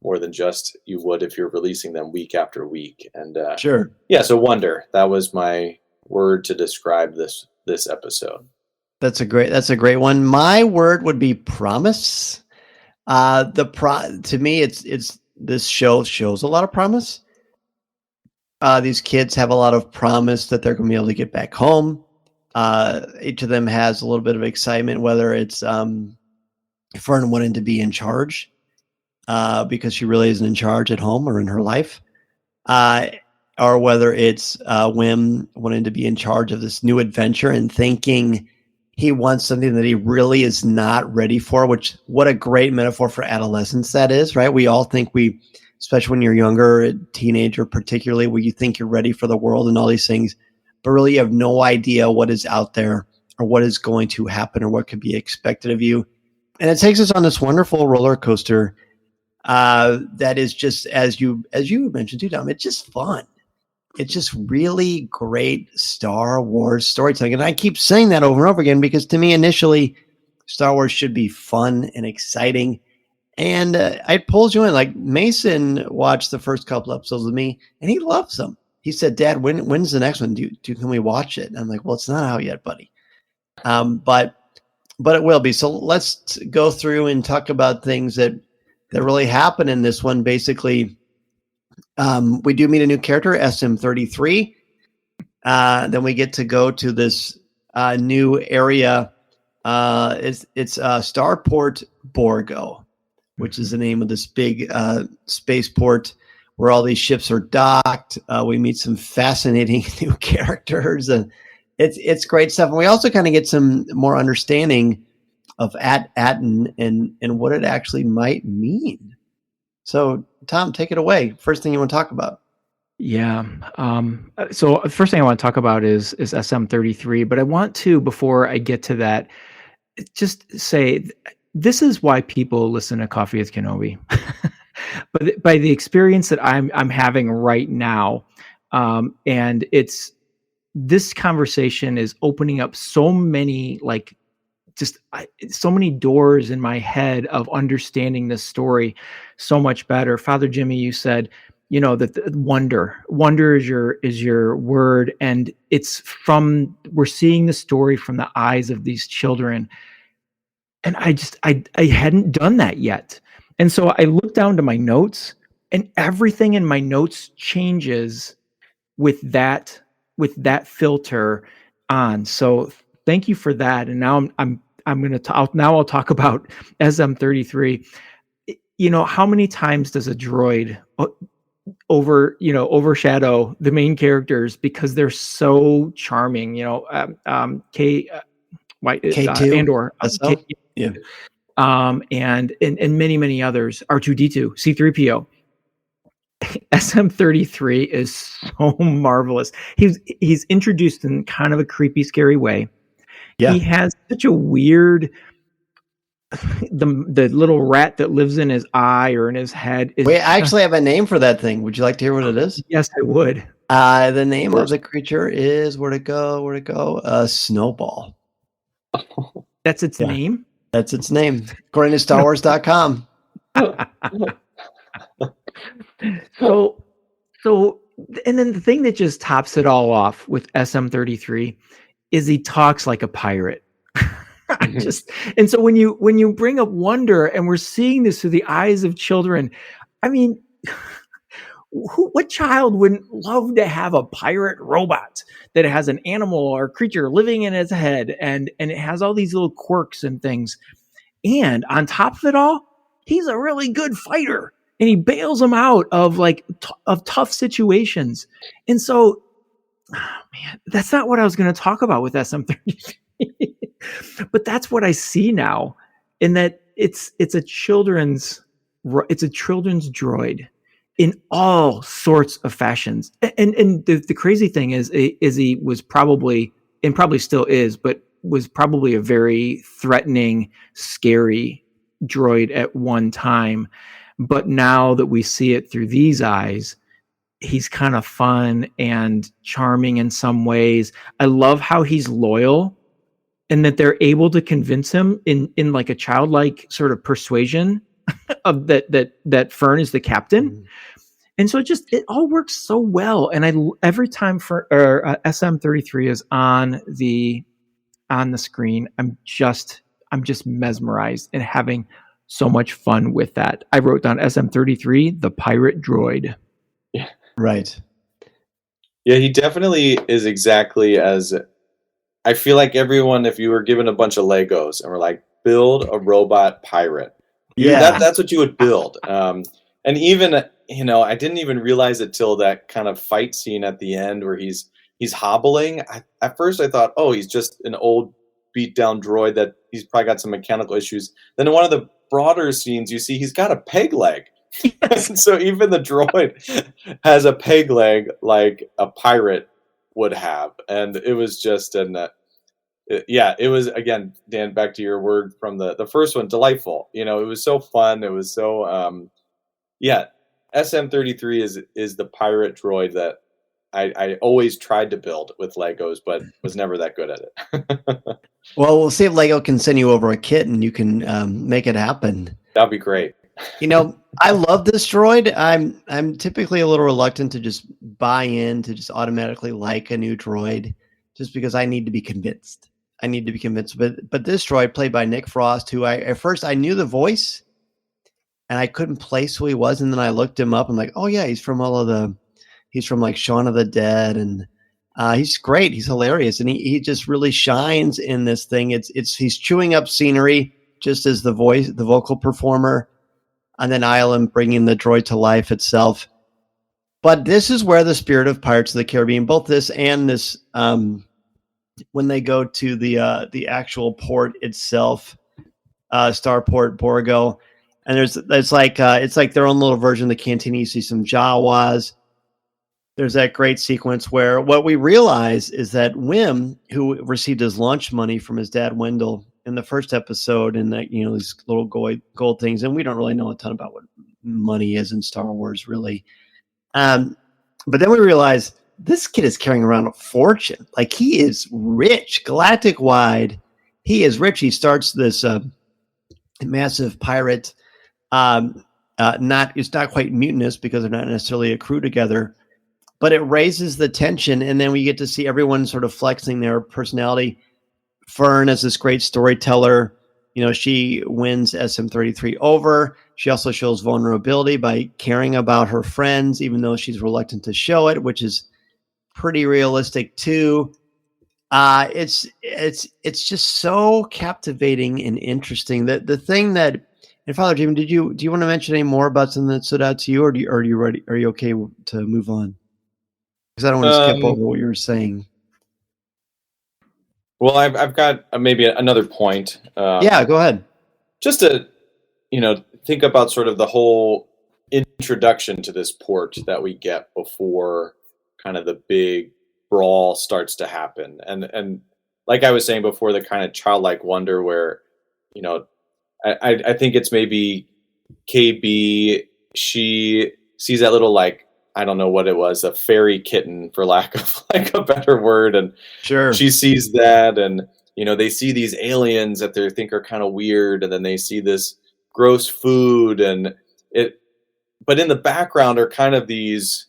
more than just you would if you're releasing them week after week. And Sure. yeah, so wonder. That was my word to describe this episode. That's a great one. My word would be promise. To me, it's this show shows a lot of promise. These kids have a lot of promise that they're going to be able to get back home. Each of them has a little bit of excitement, whether it's Fern wanting to be in charge because she really isn't in charge at home or in her life, or whether it's Wim wanting to be in charge of this new adventure and thinking he wants something that he really is not ready for, which what a great metaphor for adolescence that is, right? We all think especially when you're younger, a teenager particularly, where you think you're ready for the world and all these things, but really you have no idea what is out there or what is going to happen or what could be expected of you. And it takes us on this wonderful roller coaster that is just, as you mentioned too, Dom, it's just fun. It's just really great Star Wars storytelling. And I keep saying that over and over again because to me, initially, Star Wars should be fun and exciting. And it pulls you in. Like Mason watched the first couple episodes with me and he loves them. He said, Dad, when's the next one? Can we watch it? And I'm like, well, it's not out yet, buddy. But it will be. So let's go through and talk about things that really happen in this one. Basically, we do meet a new character, SM-33. Then we get to go to this new area. It's Starport Borgo, which is the name of this big spaceport where all these ships are docked. We meet some fascinating new characters, and it's great stuff. And we also kind of get some more understanding of Aten and what it actually might mean. So, Tom, take it away. First thing you want to talk about. Yeah. So the first thing I want to talk about is SM-33, but I want to, before I get to that, just say this is why people listen to Coffee with Kenobi. But by the experience that I'm having right now, and this conversation is opening up so many so many doors in my head of understanding this story so much better. Father Jimmy, you said, that wonder is your word. And we're seeing the story from the eyes of these children. And I hadn't done that yet. And so I look down to my notes and everything in my notes changes with that filter on. So thank you for that. And now I'll talk about SM-33. How many times does a droid overshadow the main characters because they're so charming? K2 Andor, yeah, and many, many others. R2D2, C3PO. SM-33 is so marvelous. He's introduced in kind of a creepy, scary way. Yeah. He has such a weird, the little rat that lives in his eye or in his head. Wait, I actually have a name for that thing. Would you like to hear what it is? Yes, I would. The name of the creature is, where'd it go? Snowball. That's its name? That's its name, according to StarWars.com. So, and then the thing that just tops it all off with SM-33 is he talks like a pirate. And so when you bring up wonder and we're seeing this through the eyes of children, I mean, what child wouldn't love to have a pirate robot that has an animal or creature living in its head and it has all these little quirks and things. And on top of it all, he's a really good fighter and he bails them out of of tough situations. And so, man, that's not what I was going to talk about with SM-33. But that's what I see now, in that it's a children's droid in all sorts of fashions. And the crazy thing is he was probably, and probably still is, but was probably a very threatening, scary droid at one time. But now that we see it through these eyes, he's kind of fun and charming in some ways. I love how he's loyal and that they're able to convince him in like a childlike sort of persuasion of that Fern is the captain. Mm-hmm. And so it all works so well. And every time SM33 is on the screen, I'm just mesmerized and having so much fun with that. I wrote down SM33, the pirate droid. Yeah. Right. Yeah, he definitely is exactly as I feel like everyone, if you were given a bunch of Legos and were like, build a robot pirate. That's what you would build. And even, I didn't even realize it till that kind of fight scene at the end where he's hobbling. At first I thought, oh, he's just an old beat down droid that he's probably got some mechanical issues. Then in one of the broader scenes, you see he's got a peg leg. Yes. So even the droid has a peg leg like a pirate would have. And it was just it was, again, Dan, back to your word from the first one, delightful. It was so fun. It was so SM33 is the pirate droid that I always tried to build with Legos, but was never that good at it. Well, we'll see if Lego can send you over a kit and you can make it happen. That'd be great. I love this droid. I'm typically a little reluctant to just buy in to just automatically like a new droid, just because I need to be convinced. But this droid, played by Nick Frost, who at first I knew the voice, and I couldn't place who he was, and then I looked him up. I'm like, oh yeah, he's from like Shaun of the Dead, and he's great. He's hilarious, and he just really shines in this thing. He's chewing up scenery just as the vocal performer. And then Island bringing the droid to life itself. But this is where the spirit of Pirates of the Caribbean, both this and this, when they go to the actual port itself, Starport Borgo, and it's like their own little version of the cantina. You see some Jawas. There's that great sequence where what we realize is that Wim, who received his lunch money from his dad Wendell in the first episode, and that these little gold things, and we don't really know a ton about what money is in Star Wars, really. But then we realize this kid is carrying around a fortune. Like, he is rich, galactic wide. He is rich. He starts this massive pirate. It's not quite mutinous because they're not necessarily a crew together, but it raises the tension, and then we get to see everyone sort of flexing their personality. Fern is this great storyteller. She wins SM33 over. She also shows vulnerability by caring about her friends, even though she's reluctant to show it, which is pretty realistic too. It's just so captivating and interesting. The thing that, and Father Jim, do you want to mention any more about something that stood out to you, or are you ready? Are you okay to move on? Because I don't want to skip over what you were saying. Well, I've got maybe another point. Yeah, go ahead. Just to, think about sort of the whole introduction to this port that we get before kind of the big brawl starts to happen. And like I was saying before, the kind of childlike wonder where, I think it's maybe KB, she sees that little, like, I don't know what it was, a fairy kitten, for lack of like a better word. And sure, she sees that, and they see these aliens that they think are kind of weird, and then they see this gross food, but in the background are kind of these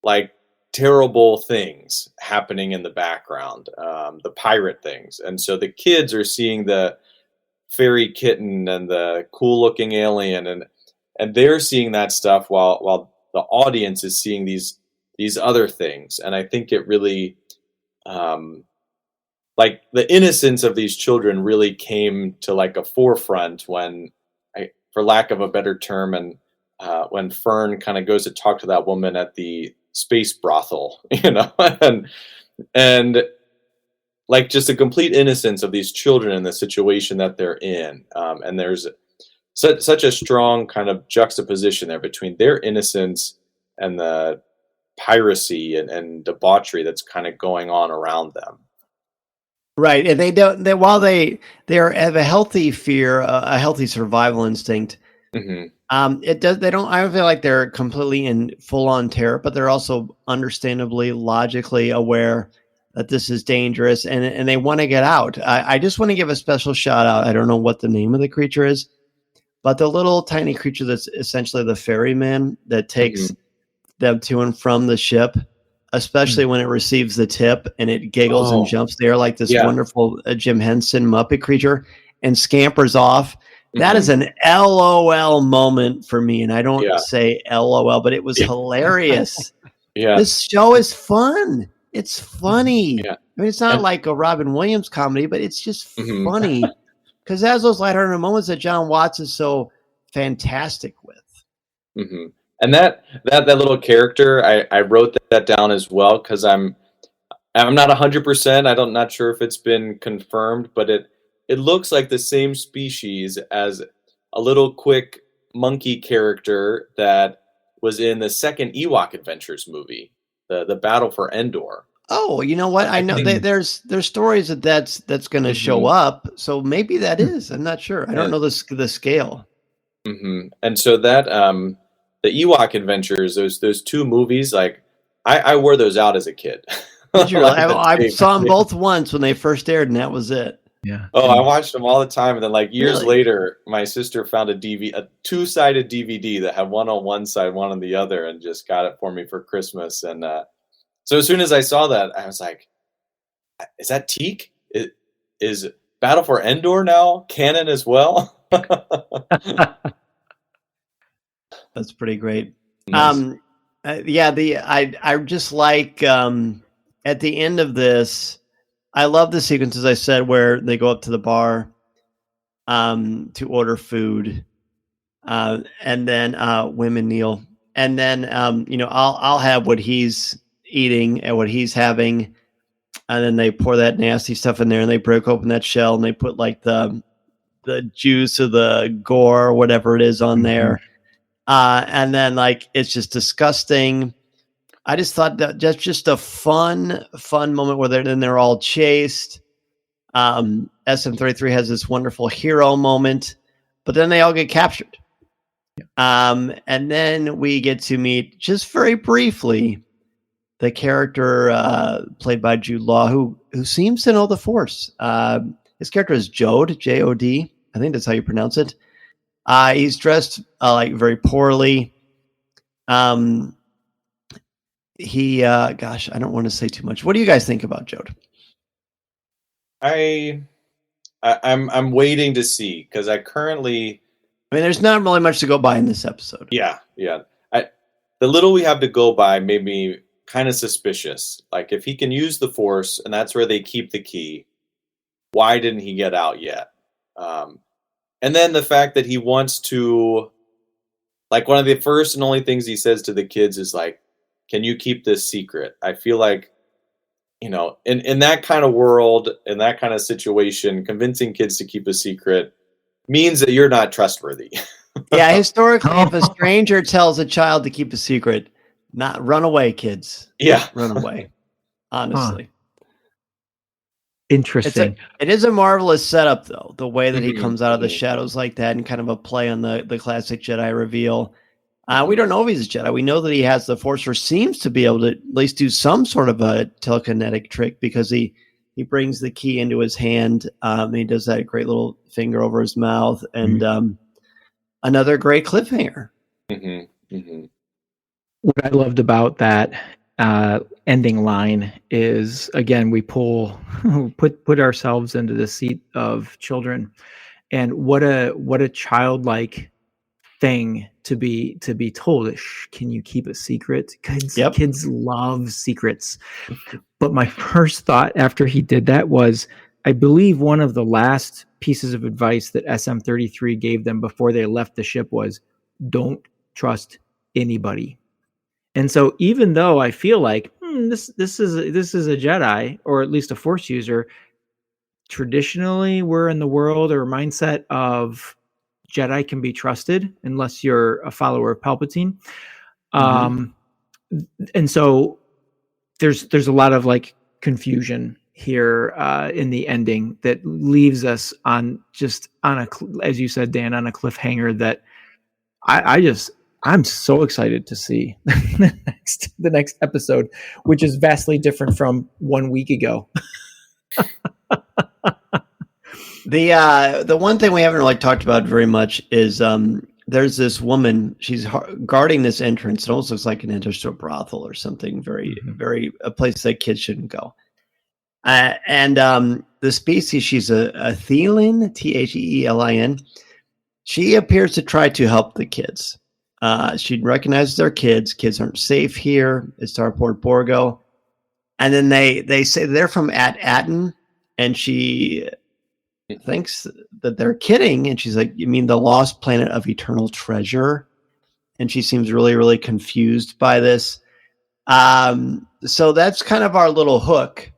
like terrible things happening in the background, the pirate things. And so the kids are seeing the fairy kitten and the cool looking alien, and they're seeing that stuff while the audience is seeing these other things. And I think it really, like, the innocence of these children really came to like a forefront when, for lack of a better term, and when Fern kind of goes to talk to that woman at the space brothel, and like just a complete innocence of these children in the situation that they're in. And there's such a strong kind of juxtaposition there between their innocence and the piracy and debauchery that's kind of going on around them. Right. And while they have a healthy fear, a healthy survival instinct, mm-hmm. I don't feel like they're completely in full on terror, but they're also understandably, logically aware that this is dangerous, and they want to get out. I just want to give a special shout out. I don't know what the name of the creature is, but the little tiny creature that's essentially the ferryman that takes them to and from the ship, especially when it receives the tip and it giggles and jumps there like this wonderful Jim Henson Muppet creature and scampers off. That is an LOL moment for me. And I don't say LOL, but it was hilarious. This show is fun. It's funny. I mean, it's not like a Robin Williams comedy, but it's just funny because it has those lighthearted moments that John Watts is so fantastic with. And that little character, I wrote that down as well because I'm not 100%. I'm not sure if it's been confirmed, but it looks like the same species as a little quick monkey character that was in the second Ewok Adventures movie, the Battle for Endor. Oh, you know what? I know there's stories that's going to show up, so maybe that is. I'm not sure. I don't know the scale. And so that the Ewok Adventures, those two movies, like I wore those out as a kid. Did you? I saw them both once when they first aired, and that was it. Yeah. Oh, I watched them all the time, and then like years later, my sister found a two-sided DVD that had one on one side, one on the other, and just got it for me for Christmas. And so as soon as I saw that, I was like, "Is that Teak? Is Battle for Endor now canon as well?" That's pretty great. Nice. I just like at the end of this. I love the sequence, as I said, where they go up to the bar to order food, and then women kneel, and then I'll have what he's eating and what he's having, and then they pour that nasty stuff in there, and they break open that shell, and they put like the juice of the gore or whatever it is on there, and then like it's just disgusting. I just thought that that's just a fun moment where they're all chased. SM33 has this wonderful hero moment, but then they all get captured. And then we get to meet just very briefly the character played by Jude Law, who seems to know the Force. His character is Jod, J-O-D. I think that's how you pronounce it. He's dressed like very poorly. Gosh, I don't want to say too much. What do you guys think about Jod? I'm waiting to see because I mean, there's not really much to go by in this episode. Yeah. The little we have to go by made me kind of suspicious. Like if he can use the Force and that's where they keep the key, why didn't he get out yet? And then the fact that he wants to, like, one of the first and only things he says to the kids is like, "Can you keep this secret?" I feel like, in that kind of world, in that kind of situation, convincing kids to keep a secret means that you're not trustworthy. Yeah, historically, if a stranger tells a child to keep a secret, not run away, kids. Yeah. Run away. Honestly. Interesting. It is a marvelous setup, though, the way that he comes out of the shadows like that and kind of a play on the classic Jedi reveal. We don't know if he's a Jedi. We know that he has the Force, or seems to be able to at least do some sort of a telekinetic trick because he brings the key into his hand. He does that great little finger over his mouth, and another great cliffhanger. What I loved about that ending line is, again, we put ourselves into the seat of children, and what a childlike thing to be told. Can you keep a secret? Kids love secrets. But my first thought after he did that was, I believe one of the last pieces of advice that SM33 gave them before they left the ship was, don't trust anybody. And so even though I feel like this is a Jedi, or at least a Force user, traditionally we're in the world or mindset of Jedi can be trusted unless you're a follower of Palpatine. And so there's a lot of like confusion here in the ending that leaves us on a, as you said, Dan, on a cliffhanger that I just I'm so excited to see the next episode, which is vastly different from 1 week ago. The one thing we haven't really talked about very much is there's this woman. She's guarding this entrance. It almost looks like an entrance to a brothel or something. Very a place that kids shouldn't go. And the species, she's a Thelin, Theelin. She appears to try to help the kids. She recognizes their kids. Kids aren't safe here at Starport Borgo. And then they say they're from At-Aten, and she thinks that they're kidding. And she's like, "You mean the lost planet of eternal treasure?" And she seems really, really confused by this. So that's kind of our little hook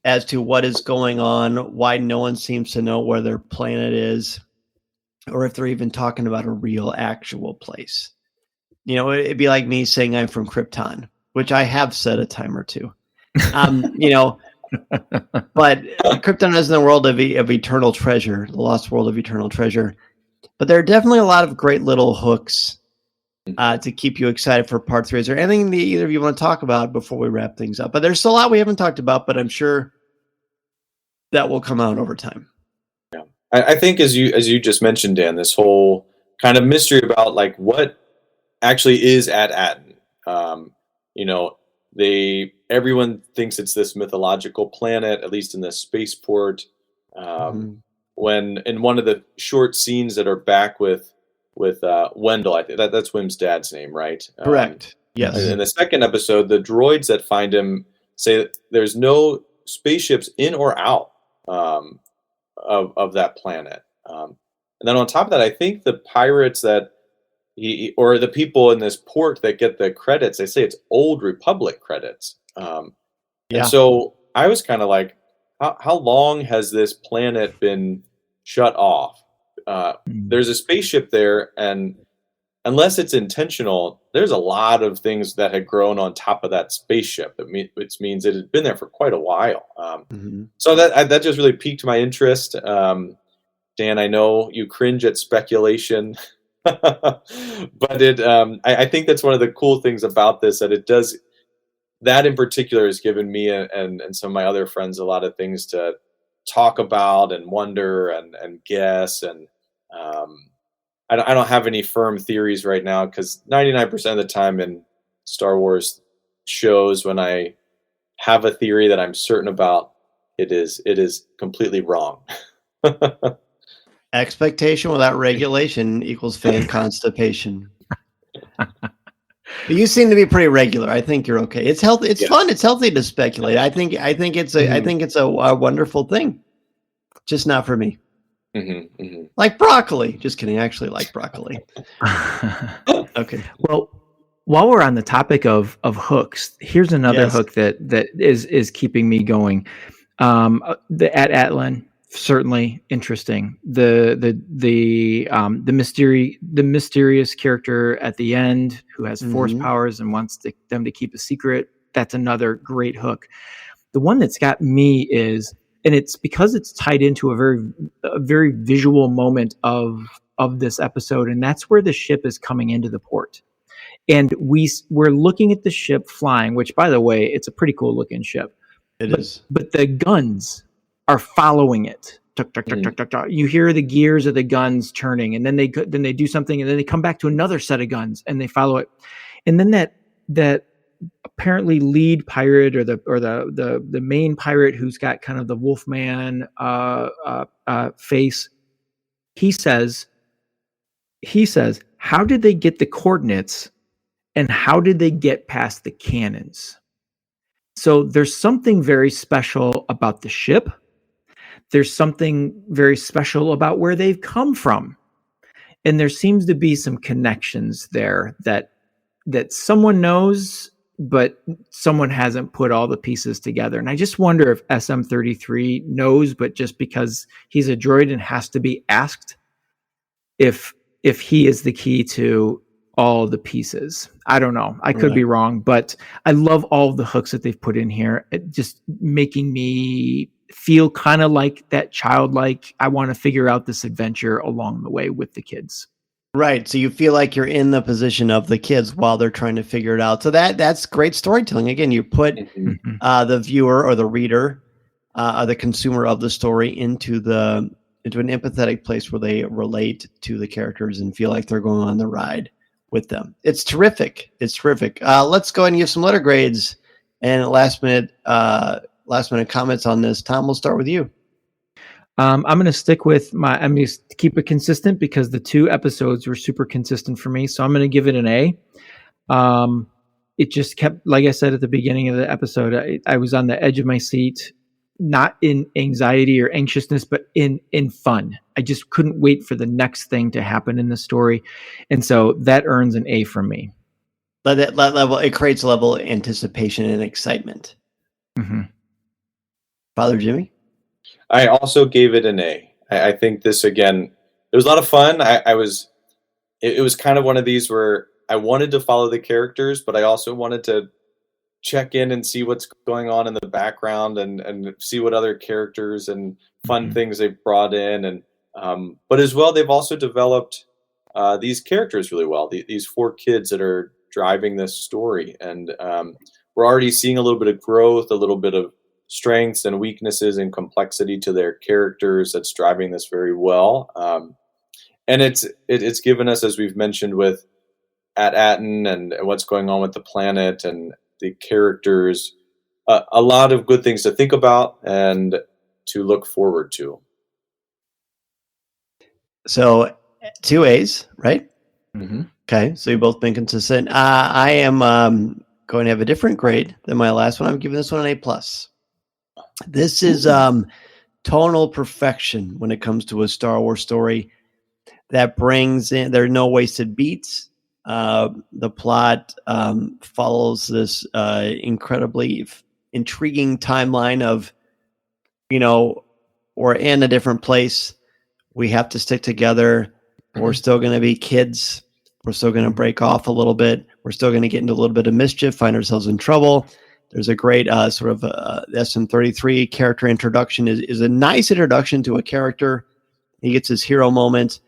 as to what is going on, why no one seems to know where their planet is, or if they're even talking about a real, actual place. You know, it'd be like me saying I'm from Krypton, which I have said a time or two. You know, but Krypton is in the world of eternal treasure, the lost world of eternal treasure. But there are definitely a lot of great little hooks to keep you excited for part 3. Is there anything that either of you want to talk about before we wrap things up? But there's still a lot we haven't talked about, but I'm sure that will come out over time. Yeah, I think as you just mentioned, Dan, this whole kind of mystery about like what actually is At-Aten. You know, everyone thinks it's this mythological planet, at least in the spaceport. When in one of the short scenes that are back with Wendell, I think that's Wim's dad's name, right? Correct. Yes. In the second episode, the droids that find him say that there's no spaceships in or out of that planet. And then on top of that, I think the pirates that or the people in this port that get the credits, they say it's Old Republic credits. And so I was kind of like, how long has this planet been shut off? There's a spaceship there, and unless it's intentional, there's a lot of things that had grown on top of that spaceship. Which means it had been there for quite a while. So that just really piqued my interest. Dan, I know you cringe at speculation, but I think that's one of the cool things about this, that it does. That in particular has given me and some of my other friends a lot of things to talk about and wonder and guess. And I don't have any firm theories right now, because 99% of the time in Star Wars shows, when I have a theory that I'm certain about, it is completely wrong. Expectation without regulation equals fan constipation. But you seem to be pretty regular. I think you're okay. It's healthy. It's fun. It's healthy to speculate. I think it's a wonderful thing. Just not for me. Like broccoli. Just kidding. I actually like broccoli. Okay. Well, while we're on the topic of hooks, here's another hook that is keeping me going. The At-Aten, certainly interesting. The mysterious character at the end who has force powers and wants them to keep a secret. That's another great hook. The one that's got me is, and it's because it's tied into a very visual moment of this episode, and that's where the ship is coming into the port. And we're looking at the ship flying, which, by the way, it's a pretty cool looking ship. It is. But the guns are following it. Tuck, tuck, tuck, tuck, tuck, tuck. You hear the gears of the guns turning, and then they do something, and then they come back to another set of guns, and they follow it. And then that apparently lead pirate or the main pirate who's got kind of the Wolfman face, he says, how did they get the coordinates, and how did they get past the cannons? So there's something very special about the ship. There's something very special about where they've come from. And there seems to be some connections there that someone knows, but someone hasn't put all the pieces together. And I just wonder if SM-33 knows, but just because he's a droid and has to be asked, if he is the key to all the pieces. I don't know. I could be wrong, but I love all the hooks that they've put in here. It just making me feel kind of like that childlike, I want to figure out this adventure along the way with the kids. Right. So you feel like you're in the position of the kids while they're trying to figure it out. So that's great storytelling. Again, you put the viewer or the reader, or the consumer of the story into an empathetic place where they relate to the characters and feel like they're going on the ride with them. It's terrific. It's terrific. Let's go ahead and give some letter grades and last minute comments on this. Tom, we'll start with you. I'm going to stick with I'm going to keep it consistent because the 2 episodes were super consistent for me. So I'm going to give it an A. It just kept, like I said at the beginning of the episode, I was on the edge of my seat, not in anxiety or anxiousness, but in fun. I just couldn't wait for the next thing to happen in the story. And so that earns an A from me. That level, it creates a level of anticipation and excitement. Mm-hmm. Father Jimmy? I also gave it an A. I think this, again, it was a lot of fun. It was kind of one of these where I wanted to follow the characters, but I also wanted to check in and see what's going on in the background and see what other characters and fun things they've brought in. And but as well, they've also developed these characters really well. These 4 kids that are driving this story. And we're already seeing a little bit of growth, a little bit of strengths and weaknesses and complexity to their characters that's driving this very well. And it's given us, as we've mentioned with At-Aten and what's going on with the planet and the characters, a lot of good things to think about and to look forward to. So 2 A's, right? Mm-hmm. Okay, so you've both been consistent. I am going to have a different grade than my last one. I'm giving this one an A+. This is tonal perfection when it comes to a Star Wars story that brings in, there are no wasted beats. The plot follows this incredibly intriguing timeline of, we're in a different place. We have to stick together. We're still going to be kids. We're still going to break off a little bit. We're still going to get into a little bit of mischief, find ourselves in trouble. There's a great sort of SM33 character introduction is a nice introduction to a character. He gets his hero moment.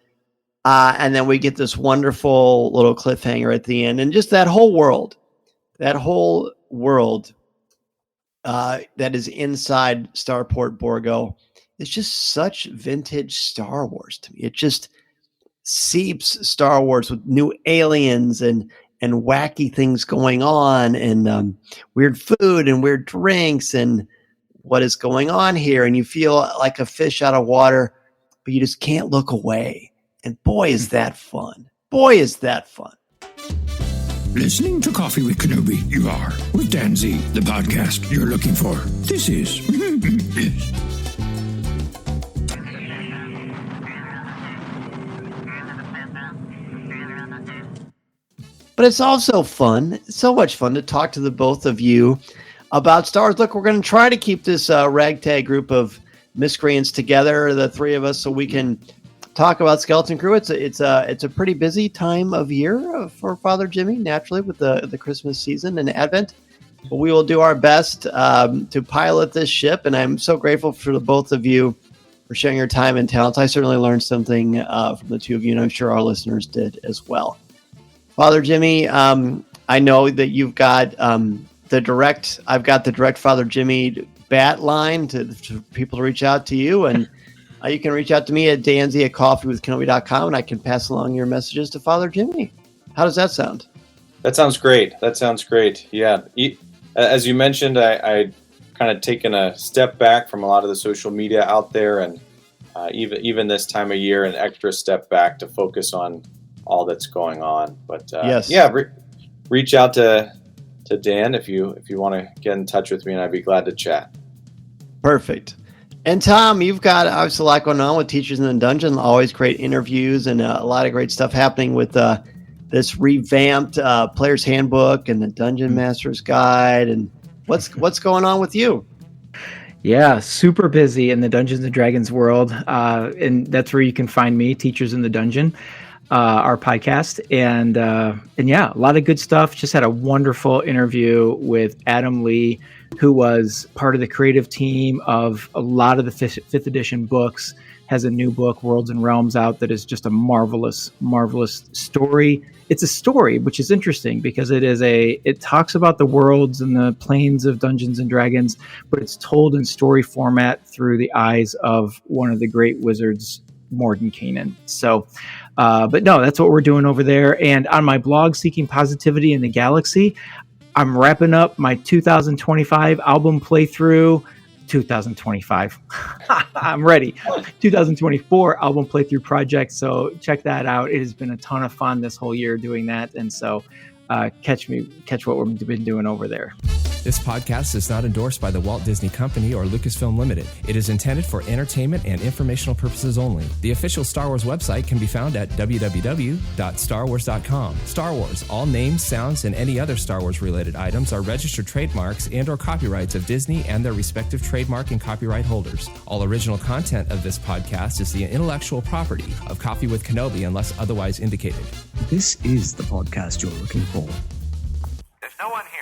And then we get this wonderful little cliffhanger at the end. And just that whole world that is inside Starport Borgo is just such vintage Star Wars to me. It just seeps Star Wars with new aliens and wacky things going on and weird food and weird drinks and what is going on here. And you feel like a fish out of water, but you just can't look away. And boy, is that fun. Boy, is that fun. Listening to Coffee with Kenobi, you are. With Dan Z, the podcast you're looking for. This is... But it's also fun, so much fun to talk to the both of you about Star Wars. Look, we're going to try to keep this ragtag group of miscreants together, the 3 of us, so we can talk about Skeleton Crew. It's a pretty busy time of year for Father Jimmy, naturally, with the Christmas season and Advent. But we will do our best to pilot this ship, and I'm so grateful for the both of you for sharing your time and talents. I certainly learned something from the 2 of you, and I'm sure our listeners did as well. Father Jimmy, I know that you've got I've got the direct Father Jimmy bat line to people to reach out to you, and you can reach out to me at danzy@coffeewithkenobi.com, and I can pass along your messages to Father Jimmy. How does that sound? That sounds great. Yeah. As you mentioned, I kind of taken a step back from a lot of the social media out there, and even this time of year, an extra step back to focus on all that's going on. But yes. Reach out to Dan if you want to get in touch with me, and I'd be glad to chat. Perfect. And Tom, you've got obviously a lot going on with Teachers in the Dungeon. Always great interviews and a lot of great stuff happening with this revamped Player's Handbook and the Dungeon Master's Guide. And what's going on with you? Yeah, super busy in the Dungeons and Dragons world, and that's where you can find me, Teachers in the Dungeon. Our podcast, and yeah, a lot of good stuff. Just had a wonderful interview with Adam Lee, who was part of the creative team of a lot of the fifth edition books has a new book, Worlds and Realms, out that is just a marvelous, marvelous story. It's a story, which is interesting because it talks about the worlds and the planes of Dungeons and Dragons, but it's told in story format through the eyes of one of the great wizards, Mordenkainen. So, but no, that's what we're doing over there. And on my blog, Seeking Positivity in the Galaxy, I'm wrapping up my 2025 album playthrough. 2025. I'm ready. 2024 album playthrough project. So check that out. It has been a ton of fun this whole year doing that. And so catch what we've been doing over there. This podcast is not endorsed by the Walt Disney Company or Lucasfilm Limited. It is intended for entertainment and informational purposes only. The official Star Wars website can be found at www.starwars.com. Star Wars, all names, sounds, and any other Star Wars related items are registered trademarks and or copyrights of Disney and their respective trademark and copyright holders. All original content of this podcast is the intellectual property of Coffee with Kenobi unless otherwise indicated. This is the podcast you're looking for. There's no one here.